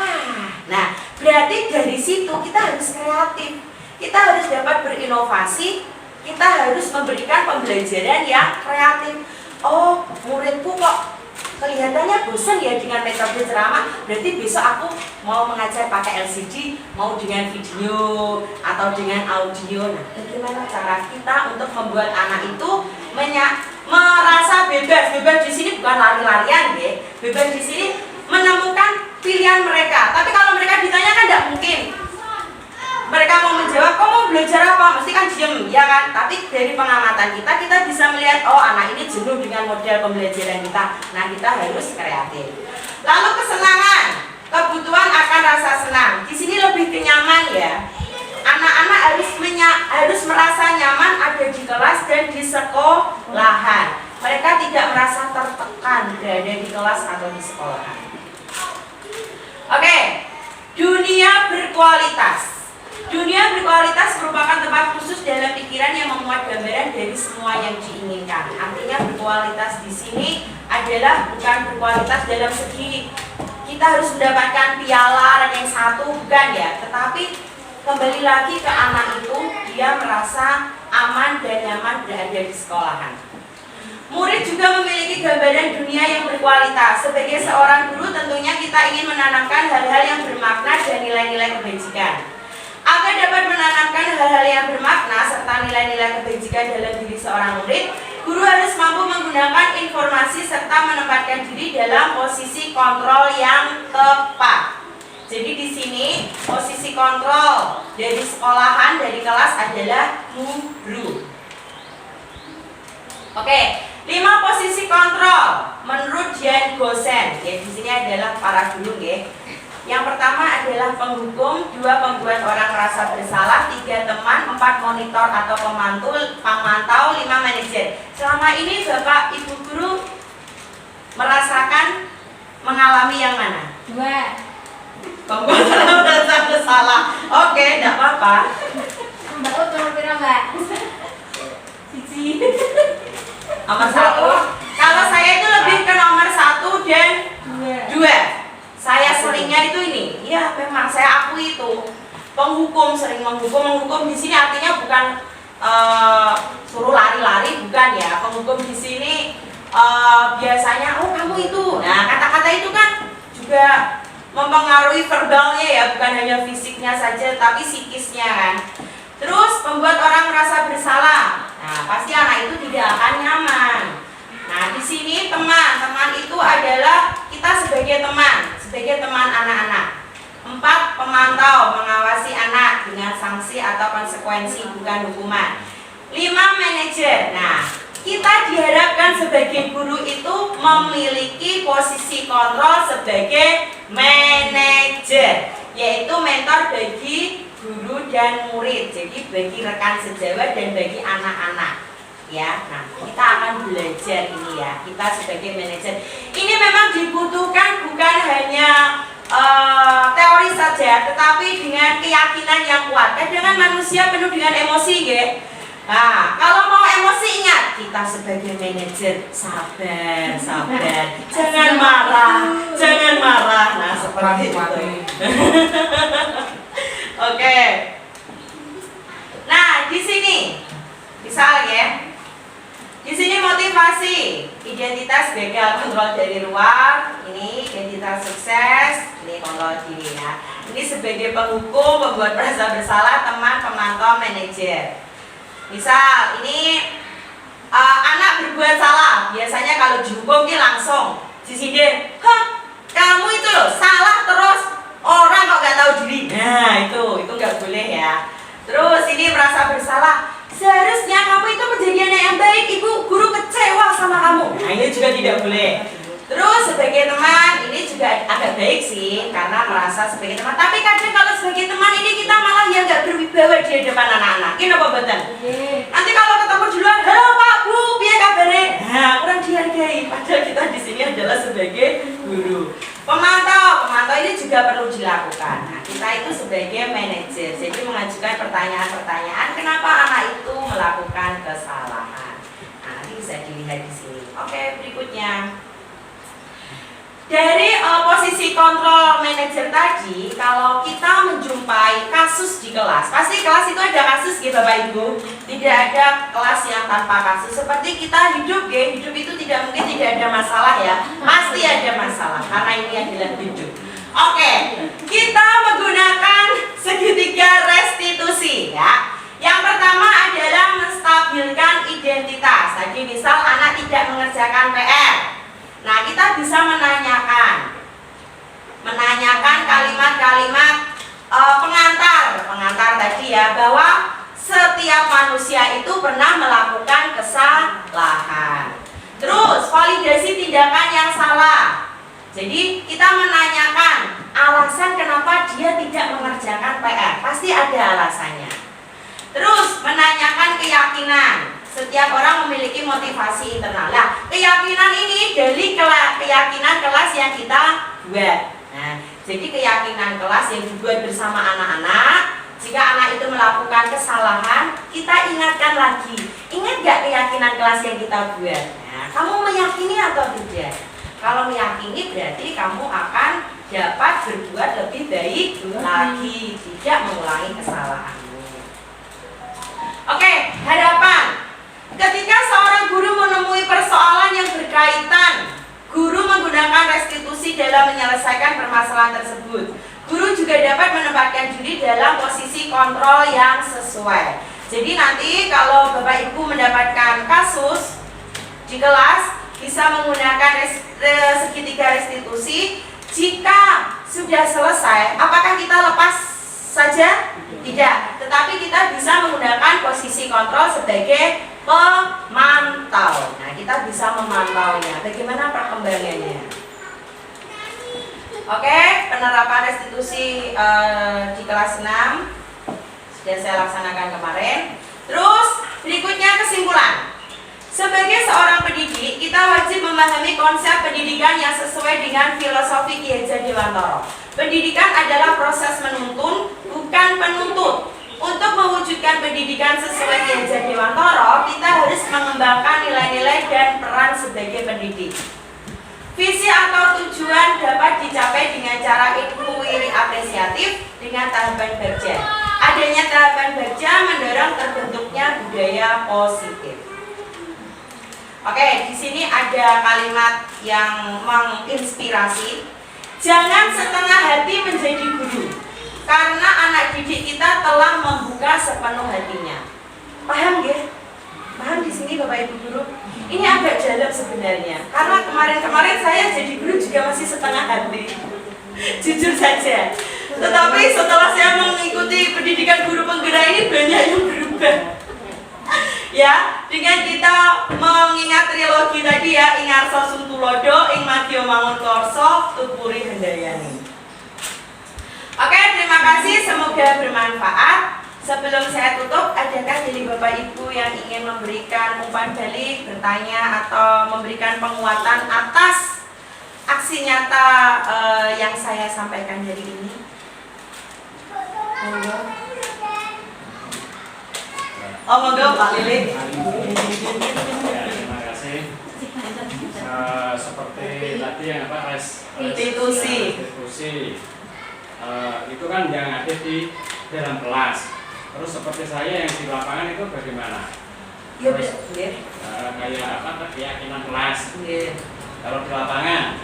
nah berarti dari situ kita harus kreatif, kita harus dapat berinovasi, kita harus memberikan pembelajaran yang kreatif. Oh, muridku kok kelihatannya bosan ya dengan metode ceramah, berarti besok aku mau mengajar pakai LCD, mau dengan video atau dengan audio. Nah, bagaimana cara kita untuk membuat anak itu merasa bebas? Bebas di sini bukan lari-larian, ya. Bebas di sini menemukan pilihan mereka. Tapi kalau mereka ditanya kan tidak mungkin. Mereka mau menjawab, kok mau belajar apa? Mesti kan diem, ya kan? Tapi dari pengamatan kita bisa melihat, oh anak ini jenuh dengan model pembelajaran kita. Nah, kita harus kreatif. Lalu kesenangan, kebutuhan akan rasa senang. Di sini lebih kenyaman ya. Anak-anak harus merasa nyaman ada di kelas dan di sekolahan. Mereka tidak merasa tertekan berada di kelas atau di sekolahan. Oke, dunia berkualitas. Dunia berkualitas merupakan tempat khusus dalam pikiran yang memuat gambaran dari semua yang diinginkan. Artinya berkualitas di sini adalah bukan berkualitas dalam segi kita harus mendapatkan piala ranking 1, bukan ya. Tetapi kembali lagi ke anak itu, dia merasa aman dan nyaman berada di sekolahan. Murid juga memiliki gambaran dunia yang berkualitas. Sebagai seorang guru tentunya kita ingin menanamkan hal-hal yang bermakna dan nilai-nilai kebajikan. Agar dapat menanamkan hal-hal yang bermakna serta nilai-nilai kebajikan dalam diri seorang murid, guru harus mampu menggunakan informasi serta menempatkan diri dalam posisi kontrol yang tepat. Jadi di sini posisi kontrol dari sekolahan, dari kelas adalah guru. Oke, 5 posisi kontrol menurut Jan Gosen. Ya, di sini adalah para guru ya. Yang pertama adalah penghukum, 2 pembuat orang merasa bersalah, 3 teman, 4 monitor atau pemantau, 5 manajer. Selama ini Bapak Ibu guru merasakan mengalami yang mana?
2.
Pembuat orang merasa bersalah. Oke, tidak apa-apa.
Mbak Ut nomor pira, Mbak?
Cici. Nomor 1. Kalau saya itu lebih ke nomor 1 dan 2. Saya seringnya itu ini, ya memang saya akui itu penghukum, sering menghukum di sini artinya bukan suruh lari-lari, bukan ya. Penghukum di sini biasanya, oh kamu itu. Nah, kata-kata itu kan juga mempengaruhi verbalnya ya, bukan hanya fisiknya saja, tapi psikisnya kan. Terus pembuat orang merasa bersalah. Nah, pasti anak itu tidak akan nyaman. Nah, di sini teman itu adalah kita sebagai teman anak-anak. 4 pemantau mengawasi anak dengan sanksi atau konsekuensi bukan hukuman. 5 manajer. Nah, kita diharapkan sebagai guru itu memiliki posisi kontrol sebagai manajer, yaitu mentor bagi guru dan murid. Jadi bagi rekan sejawat dan bagi anak-anak. Ya, nah kita akan belajar ini ya, kita sebagai manajer. Ini memang dibutuhkan bukan hanya teori saja, tetapi dengan keyakinan yang kuat. Kadang kan manusia penuh dengan emosi, ya. Nah, kalau mau emosi ingat, kita sebagai manajer sabar, jangan marah. Nah, seperti itu. Oke. Nah, di sini, misal ya. Di sini motivasi, identitas gagal, kontrol dari luar, ini identitas sukses, ini kontrol diri ya. Ini sebagai penghukum, pembuat merasa bersalah, teman, pemantau, manajer. Misal ini anak berbuat salah, biasanya kalau dihukum dia langsung disindir, kamu itu loh salah terus, orang kok gak tahu diri. Nah itu gak boleh ya. Terus ini merasa bersalah. Seharusnya kamu itu menjadi anak yang baik, ibu guru kecewa sama kamu. Nah ini juga tidak boleh. Terus sebagai teman ini juga agak baik sih, karena merasa sebagai teman. Tapi kadang kalau sebagai teman ini kita malah ya gak berwibawa di hadapan anak-anak. Ini apa betul? Nanti kalau ketemu di luar, halo Pak Bu, piye kabare? Nah kurang dihargai. Padahal kita di sini adalah sebagai guru. Pemantau ini juga perlu dilakukan. Nah, kita itu sebagai manajer, jadi mengajukan pertanyaan-pertanyaan kenapa anak itu melakukan kesalahan. Nah, nanti bisa dilihat di sini. Oke, berikutnya. Dari posisi kontrol manajer tadi, kalau kita menjumpai kasus di kelas, pasti kelas itu ada kasus ya Bapak Ibu. Tidak ada kelas yang tanpa kasus. Seperti kita hidup ya, hidup itu tidak mungkin tidak ada masalah ya. Pasti ada masalah karena ini adalah hidup. Oke, kita menggunakan segitiga restitusi ya. Yang pertama adalah menstabilkan identitas. Tadi misal anak tidak mengerjakan PR. Nah, kita bisa menanyakan kalimat-kalimat pengantar tadi ya, bahwa setiap manusia itu pernah melakukan kesalahan. Terus validasi tindakan yang salah. Jadi kita menanyakan alasan kenapa dia tidak mengerjakan PR. Pasti ada alasannya. Terus menanyakan keyakinan. Setiap orang memiliki motivasi internal. Nah, keyakinan ini dari keyakinan kelas yang kita buat. Nah, jadi keyakinan kelas yang dibuat bersama anak-anak. Jika anak itu melakukan kesalahan, kita ingatkan lagi. Ingat gak keyakinan kelas yang kita buat? Nah, kamu meyakini atau tidak? Kalau meyakini berarti kamu akan dapat berbuat lebih baik lagi, tidak mengulangi kesalahanmu. Oke, harapan. Ketika seorang guru menemui persoalan yang berkaitan, guru menggunakan restitusi dalam menyelesaikan permasalahan tersebut. Guru juga dapat menempatkan diri dalam posisi kontrol yang sesuai. Jadi nanti kalau Bapak Ibu mendapatkan kasus di kelas, bisa menggunakan segitiga restitusi. Jika sudah selesai, apakah kita lepas saja? Tidak, tetapi kita bisa menggunakan posisi kontrol sebagai pemantau. Nah, kita bisa memantaunya. Bagaimana perkembangannya? Oke, penerapan restitusi di kelas 6 sudah saya laksanakan kemarin. Terus berikutnya kesimpulan. Sebagai seorang pendidik, kita wajib memahami konsep pendidikan yang sesuai dengan filosofi Ki Hajar Dewantara. Pendidikan adalah proses menuntun, bukan penuntut. Untuk mewujudkan pendidikan sesuai Ki Hajar Dewantara, kita harus mengembangkan nilai-nilai dan peran sebagai pendidik. Visi atau tujuan dapat dicapai dengan cara inquiry apresiatif dengan tahapan bagja. Adanya tahapan bagja mendorong terbentuknya budaya positif. Oke, di sini ada kalimat yang menginspirasi. Jangan setengah hati menjadi guru, karena anak didik kita telah membuka sepenuh hatinya. Paham ya? Paham di sini Bapak Ibu guru? Ini agak dalam sebenarnya, karena kemarin-kemarin saya jadi guru juga masih setengah hati. Jujur saja. Tetapi setelah saya mengikuti pendidikan guru penggerak ini banyak yang berubah. Ya, dengan kita mengingat trilogi tadi ya, ing arsa suntulodo, ing madya mangun korso, tutpuri hendayani. Oke, terima kasih, semoga bermanfaat. Sebelum saya tutup, adakah dari Bapak Ibu yang ingin memberikan umpan balik, bertanya atau memberikan penguatan atas aksi nyata yang saya sampaikan hari ini? Monggo. Oh, monggo Pak Lili.
Ya, terima kasih. Seperti tadi yang apa
Restitusi.
Itu kan yang ada di dalam kelas. Terus seperti saya yang di lapangan itu bagaimana?
Ya,
Terus,
ya.
kayak apa keyakinan kelas.
Ya.
Kalau di lapangan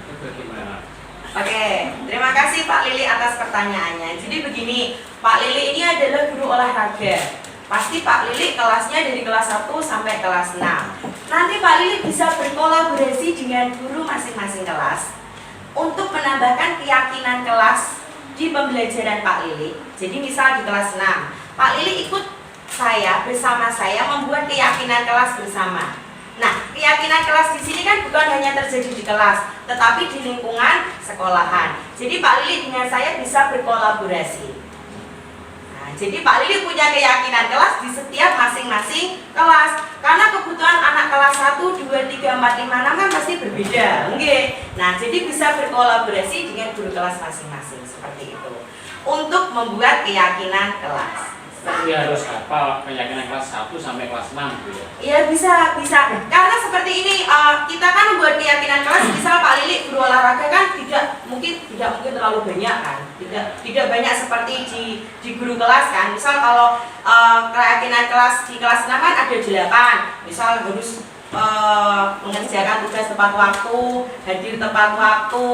itu bagaimana?
Oke, terima kasih Pak Lili atas pertanyaannya. Jadi begini, Pak Lili ini adalah guru olahraga. Pasti Pak Lili kelasnya dari kelas 1 sampai kelas 6. Nanti Pak Lili bisa berkolaborasi dengan guru masing-masing kelas untuk menambahkan keyakinan kelas di pembelajaran Pak Lili. Jadi misal di kelas 6, Pak Lili ikut saya bersama saya membuat keyakinan kelas bersama. Nah, keyakinan kelas di sini kan bukan hanya terjadi di kelas, tetapi di lingkungan sekolahan. Jadi Pak Lili dengan saya bisa berkolaborasi. Jadi Pak Lili punya keyakinan kelas di setiap masing-masing kelas. Karena kebutuhan anak kelas 1, 2, 3, 4, 5, 6 kan pasti berbeda. Nah, jadi bisa berkolaborasi dengan guru kelas masing-masing seperti itu untuk membuat keyakinan kelas.
Tapi harus hafal keyakinan kelas 1 sampai kelas 6 gitu ya?
Iya, bisa. Karena seperti ini, kita kan membuat keyakinan kelas, misal Pak Lili guru olahraga kan tidak mungkin terlalu banyak kan, tidak banyak seperti di guru kelas kan. Misal kalau keyakinan kelas di kelas 6 kan ada 8, misal harus mengerjakan tugas tepat waktu, hadir tepat waktu,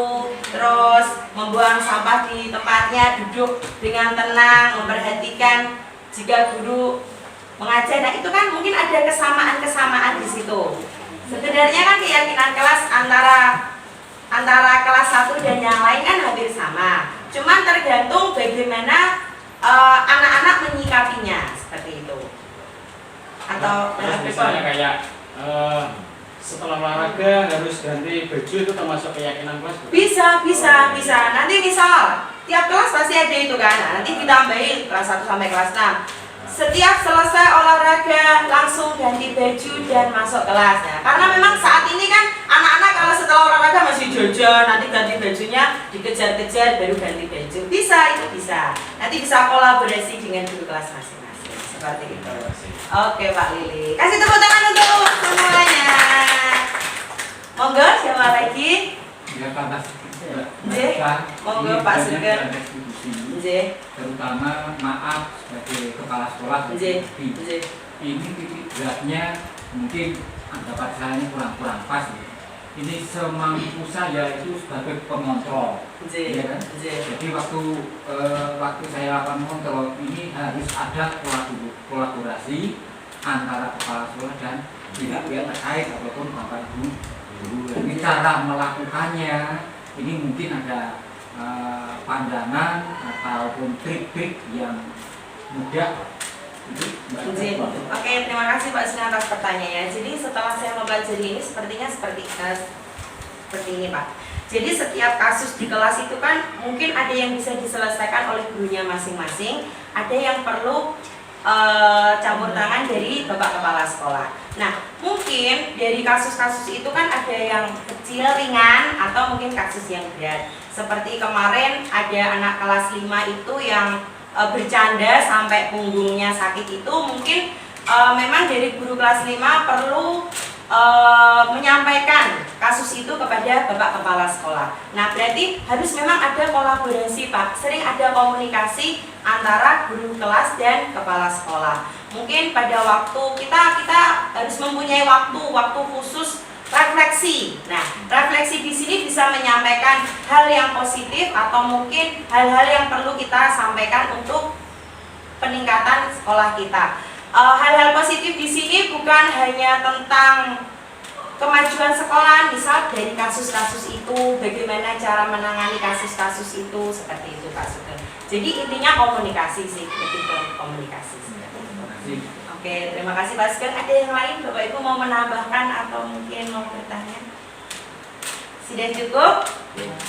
terus membuang sampah di tempatnya, duduk dengan tenang, memperhatikan jika guru mengajar. Nah itu kan mungkin ada kesamaan di situ. Sebenarnya kan keyakinan kelas antara kelas 1 dan yang lain kan hampir sama. Cuman tergantung bagaimana anak-anak menyikapinya seperti itu. Atau
terus misalnya kayak setelah olahraga harus ganti baju, itu termasuk keyakinan kelas?
Bisa. Nanti misal tiap kelas pasti ada itu kan. Nah, nanti ditambahin kelas 1 sampai kelas 6. Setiap selesai olahraga langsung ganti baju dan masuk kelas. Nah, karena memang saat ini kan anak-anak kalau setelah olahraga masih jajan, nanti ganti bajunya dikejar-kejar baru ganti baju. Bisa. Nanti bisa kolaborasi dengan guru kelas masing-masing. Seperti itu. Oke Pak Lili, kasih tepuk tangan untuk semuanya. Monggo siapa lagi?
Ya karena
monggo Pak Sugeng.
Terutama maaf sebagai kepala sekolah ini titik beratnya mungkin dapat saya kurang pas. Ini semampu saya itu sebagai pengontrol, ya kan? Jadi waktu saya lakukan kontrol ini harus ada kolaborasi antara kepala sekolah dan pihak-pihak terkait ataupun bapak ibu guru. Ini cara melakukannya ini mungkin ada pandangan ataupun trik-trik yang mudah.
Oke, terima kasih Pak Sugeng atas pertanyaannya. Jadi setelah saya mempelajari ini sepertinya seperti ini Pak. Jadi setiap kasus di kelas itu kan mungkin ada yang bisa diselesaikan oleh gurunya masing-masing, ada yang perlu campur tangan dari Bapak Kepala Sekolah. Nah, mungkin dari kasus-kasus itu kan ada yang kecil, ringan, atau mungkin kasus yang berat. Seperti kemarin ada anak kelas 5 itu yang bercanda sampai punggungnya sakit, itu mungkin memang dari guru kelas 5 perlu menyampaikan kasus itu kepada Bapak Kepala Sekolah. Nah, berarti harus memang ada kolaborasi Pak, sering ada komunikasi antara guru kelas dan Kepala Sekolah. Mungkin pada waktu kita harus mempunyai waktu khusus refleksi. Nah, refleksi di sini bisa menyampaikan hal yang positif atau mungkin hal-hal yang perlu kita sampaikan untuk peningkatan sekolah kita. Hal-hal positif di sini bukan hanya tentang kemajuan sekolah, misal dari kasus-kasus itu, bagaimana cara menangani kasus-kasus itu, seperti itu Pak Sugeng. Jadi intinya komunikasi sih, lebih ke komunikasi. Oke, terima kasih Pak Sugeng. Ada yang lain Bapak Ibu mau menambahkan atau mungkin mau bertanya? Sudah cukup?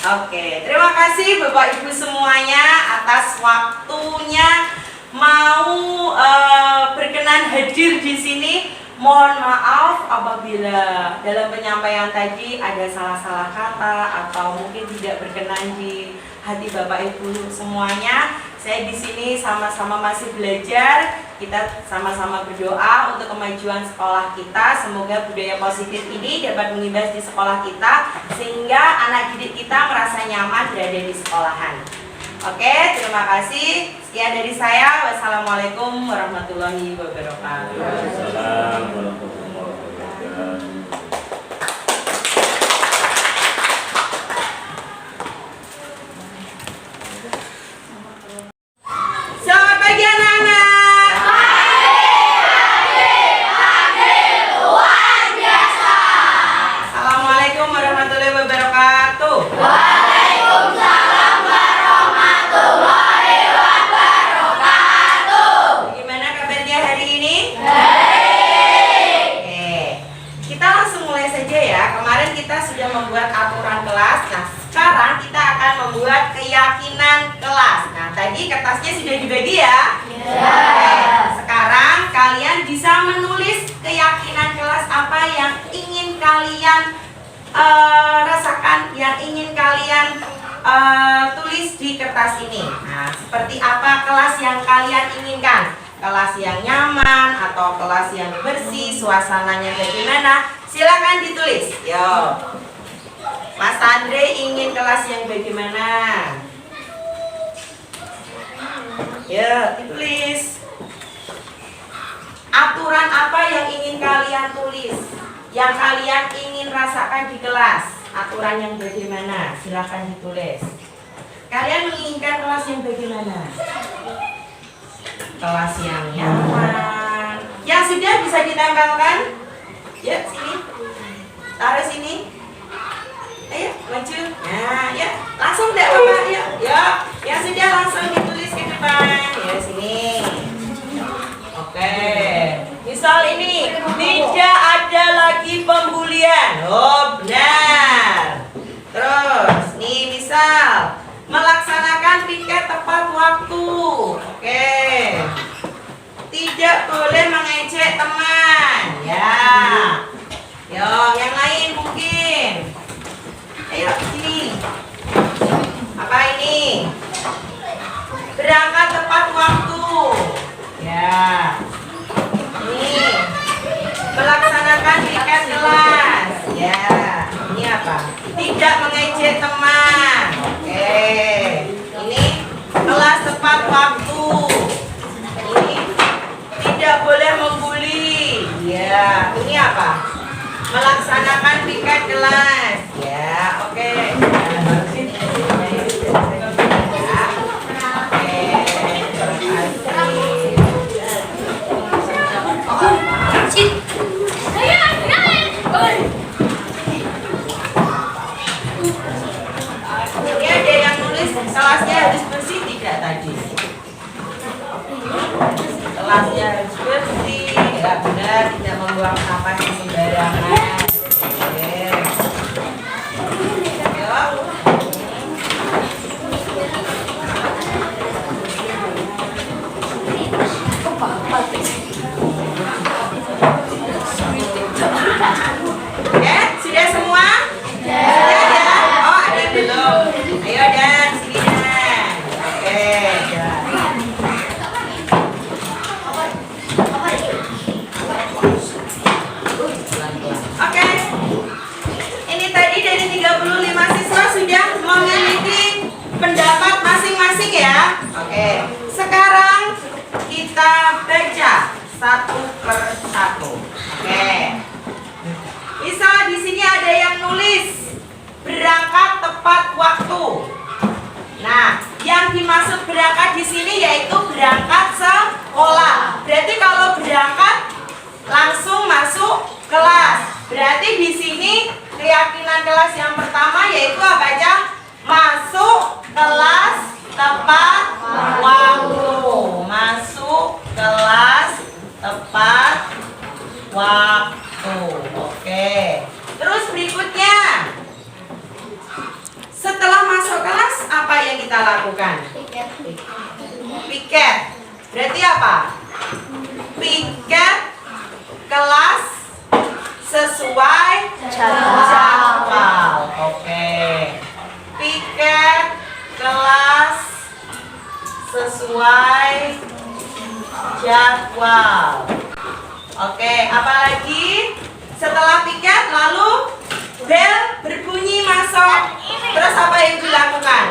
Oke, terima kasih Bapak Ibu semuanya atas waktunya mau berkenan hadir di sini. Mohon maaf apabila dalam penyampaian tadi ada salah-salah kata atau mungkin tidak berkenan di hati Bapak Ibu semuanya. Saya di sini sama-sama masih belajar. Kita sama-sama berdoa untuk kemajuan sekolah kita. Semoga budaya positif ini dapat mengimbas di sekolah kita sehingga anak didik kita merasa nyaman berada di sekolahan. Oke, terima kasih. Sekian dari saya. Wassalamualaikum warahmatullahi wabarakatuh.
Waalaikumsalam warahmatullahi wabarakatuh.
Selamat pagi anak-anak. Assalamualaikum warahmatullahi wabarakatuh. Gimana kabarnya hari ini? Oke, kita langsung mulai saja ya. Kemarin kita sudah membuat aturan kelas. Nah, sekarang kita akan membuat keyakinan kelas. Nah, tadi kertasnya sudah dibagi ya? Oke, sekarang kalian bisa menulis keyakinan kelas apa yang ingin kalian rasakan, yang ingin kalian tulis di kertas ini. Nah, seperti apa kelas yang kalian inginkan? Kelas yang nyaman atau kelas yang bersih, suasananya bagaimana? Silakan ditulis. Yo, Mas Andre ingin kelas yang bagaimana? Ya, ditulis. Aturan apa yang ingin kalian tulis? Yang kalian ingin rasakan di kelas? Aturan yang bagaimana? Silahkan ditulis. Kalian menginginkan kelas yang bagaimana? Kelas yang nyaman. Yang sudah bisa ditempelkan? Ya, sini. Taruh sini. Ayo, maju. Nah, ya, langsung deh Bapak. Ya, ya. Yang sudah langsung ditulis ke depan. Ya, sini. Oke. Misal ini, tidak ada lagi pembulian. Oh, benar. Terus, nih misal melaksanakan piket tepat waktu. Oke. Tidak boleh mengejek teman. Ya. Yo, yang lain mungkin. Ayo, sini. Apa ini? Berangkat tepat waktu. Ya. Ini. Melaksanakan piket kelas. Ya. Ini apa? Tidak mengejek teman. Oke. Ini kelas tepat waktu. Ini tidak boleh membuli. Ya. Ini apa? Melaksanakan piket kelas. Ya, oke. Ini ada yang nulis kelasnya harus bersih tidak tadi? Kelasnya harus bersih, ya benar, tidak membuang sampah sembarangan. Oke. Yuk. Sudah semua? Sudah ya? Oh, ada yang belum. Ayo Dan, sini Dan. Oke, Dan. Oke. Ini tadi dari 35 siswa sudah memiliki pendapat masing-masing ya. Oke. Sekarang kita baca satu per satu. Oke. Misal di sini ada yang nulis berangkat tepat waktu. Nah, yang dimaksud berangkat di sini yaitu berangkat sekolah. Berarti kalau berangkat langsung masuk kelas. Berarti di sini keyakinan kelas yang pertama yaitu apa aja? Masuk kelas tepat waktu. Masuk kelas tepat waktu. Oke. Terus berikutnya, setelah masuk kelas apa yang kita lakukan? Piket. Berarti apa? Piket kelas sesuai jadwal. Oke. Piket kelas sesuai jadwal. Oke, apalagi setelah piket lalu bel berbunyi masuk. Terus apa yang dilakukan?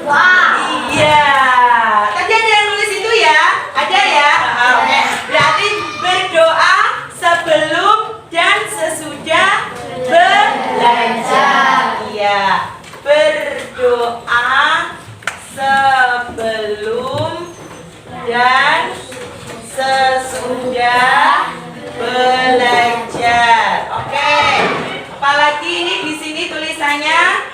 Wah.
Iya. Tadi ada yang nulis itu ya? Ada ya? Oke. Berarti berdoa sebelum dan sesudah belajar. Iya. Berdoa sebelum dan sesudah belajar. Oke. Apalagi ini di sini tulisannya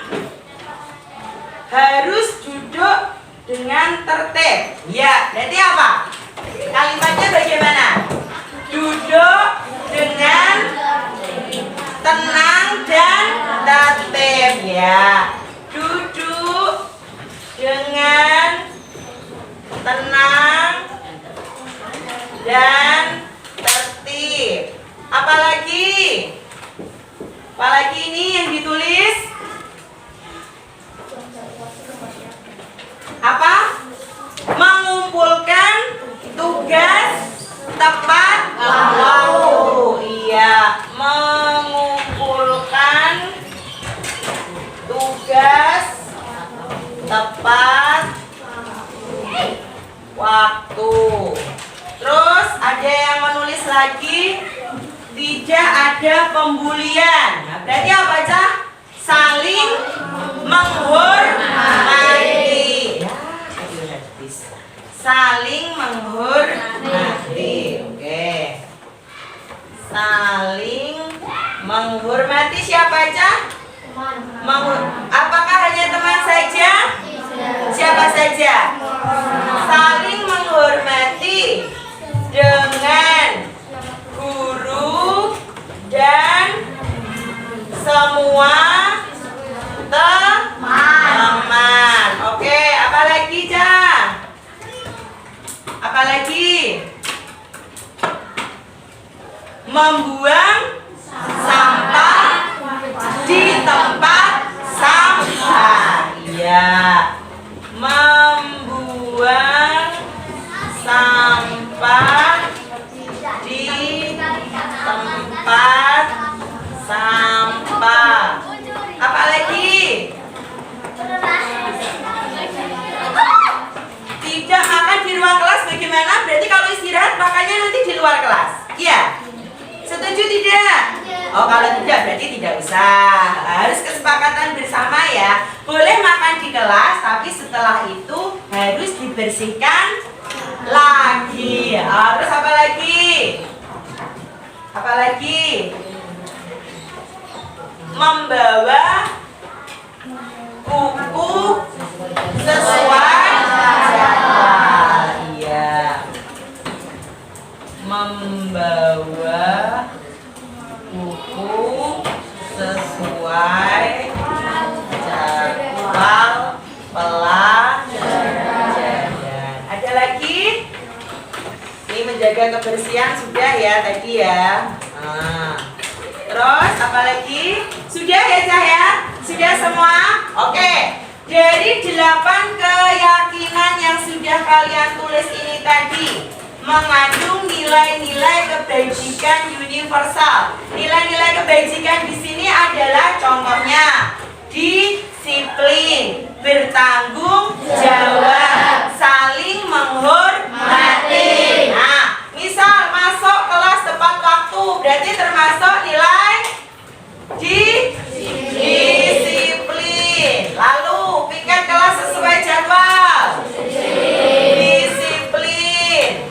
harus duduk dengan tertib. Ya, berarti apa? Kalimatnya bagaimana? Duduk dengan tenang dan tertib ya. Duduk dengan tenang dan tertib. Apalagi? Apalagi ini yang ditulis? Apa? Mengumpulkan tugas tepat waktu. Iya, mengumpulkan tugas tepat waktu. Terus ada yang menulis lagi, tidak ada pembulian. Nah, berarti apa aja? Saling menghormati. Saling menghormati. Oke. Saling menghormati siapa aja? Apakah hanya teman saja? Siapa saja? Saling menghormati dengan guru dan semua teman. Oke, apa lagi, Cah? Apa lagi? Membuang sampah di tempat sampah. Iya. Membuang sampah di tempat sampah. Apa lagi? Tidak makan di ruang kelas bagaimana? Berarti kalau istirahat makannya nanti di luar kelas. Iya. Setuju tidak? Oh, kalau tidak berarti tidak usah. Harus kesepakatan bersama ya. Boleh makan di kelas, tapi setelah itu harus dibersihkan lagi. Terus apa lagi? Apa lagi? Membawa buku sesuai jadwal. Iya. Membawa buku sesuai jadwal pelajaran. Ada lagi? Ini menjaga kebersihan sudah ya tadi ya. Terus apa lagi? Sudah ya Cahya? Sudah semua? Oke. Dari 8 keyakinan yang sudah kalian tulis ini tadi mengandung nilai-nilai kebajikan universal. Nilai-nilai kebajikan di sini adalah contohnya disiplin, bertanggung jawab, saling menghormati. Nah, misal masuk kelas tepat waktu, berarti termasuk nilai disiplin. Lalu piket kelas sesuai jadwal. Disiplin.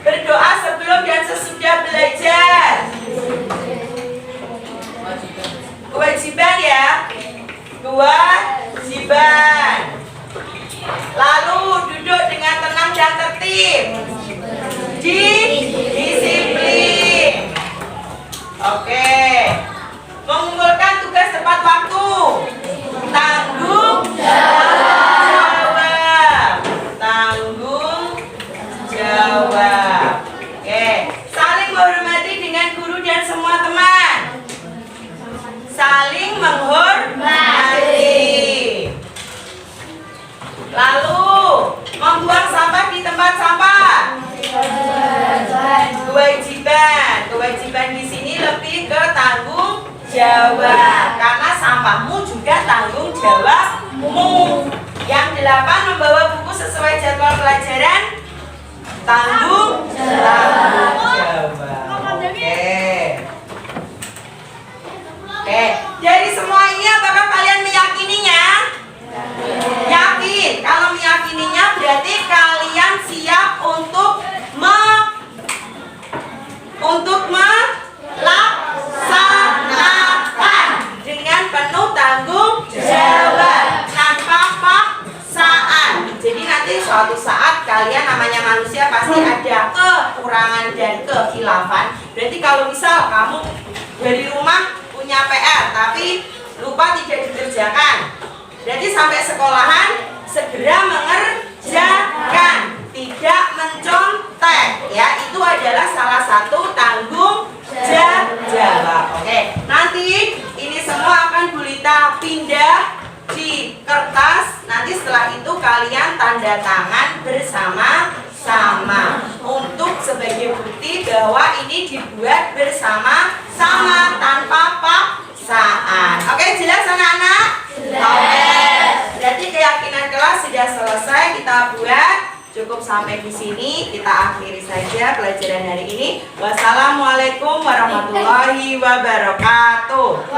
Berdoa sebelum dan sesudah belajar. Kewajiban ya. Kewajiban. Lalu duduk dengan tenang dan tertib. Disiplin. Oke. Mengumpulkan tugas tepat waktu. Tanggung jawab. Tanggung jawab. Oke. Saling menghormati dengan guru dan semua teman. Saling menghormati. Lalu membuang sampah di tempat sampah. Kewajiban. Kewajiban di sini lebih ke tanggung jawab. Karena sampahmu juga tanggung jawabmu. Yang 8 membawa buku sesuai jadwal pelajaran. Tanggung jawab. Oke. Dari semua ini apakah kalian meyakininya? Yakin. Kalau meyakininya berarti kalian siap untuk melaksanakan dengan penuh tanggung jawab tanpa paksaan. Jadi nanti suatu saat kalian namanya manusia pasti ada kekurangan dan kekhilafan. Berarti kalau misal kamu dari rumah punya PR tapi lupa tidak dikerjakan, berarti sampai sekolahan segera mengerjakan, tidak mencontek ya, itu adalah salah satu tanggung jawab. Oke, nanti ini semua akan Bulita pindah di kertas. Nanti setelah itu kalian tanda tangan bersama-sama untuk sebagai bukti bahwa ini dibuat bersama-sama tanpa paksaan. Oke, jelas anak-anak? Oke. Berarti kayak cukup sampai di sini. Kita akhiri saja pelajaran hari ini. Wassalamualaikum warahmatullahi wabarakatuh.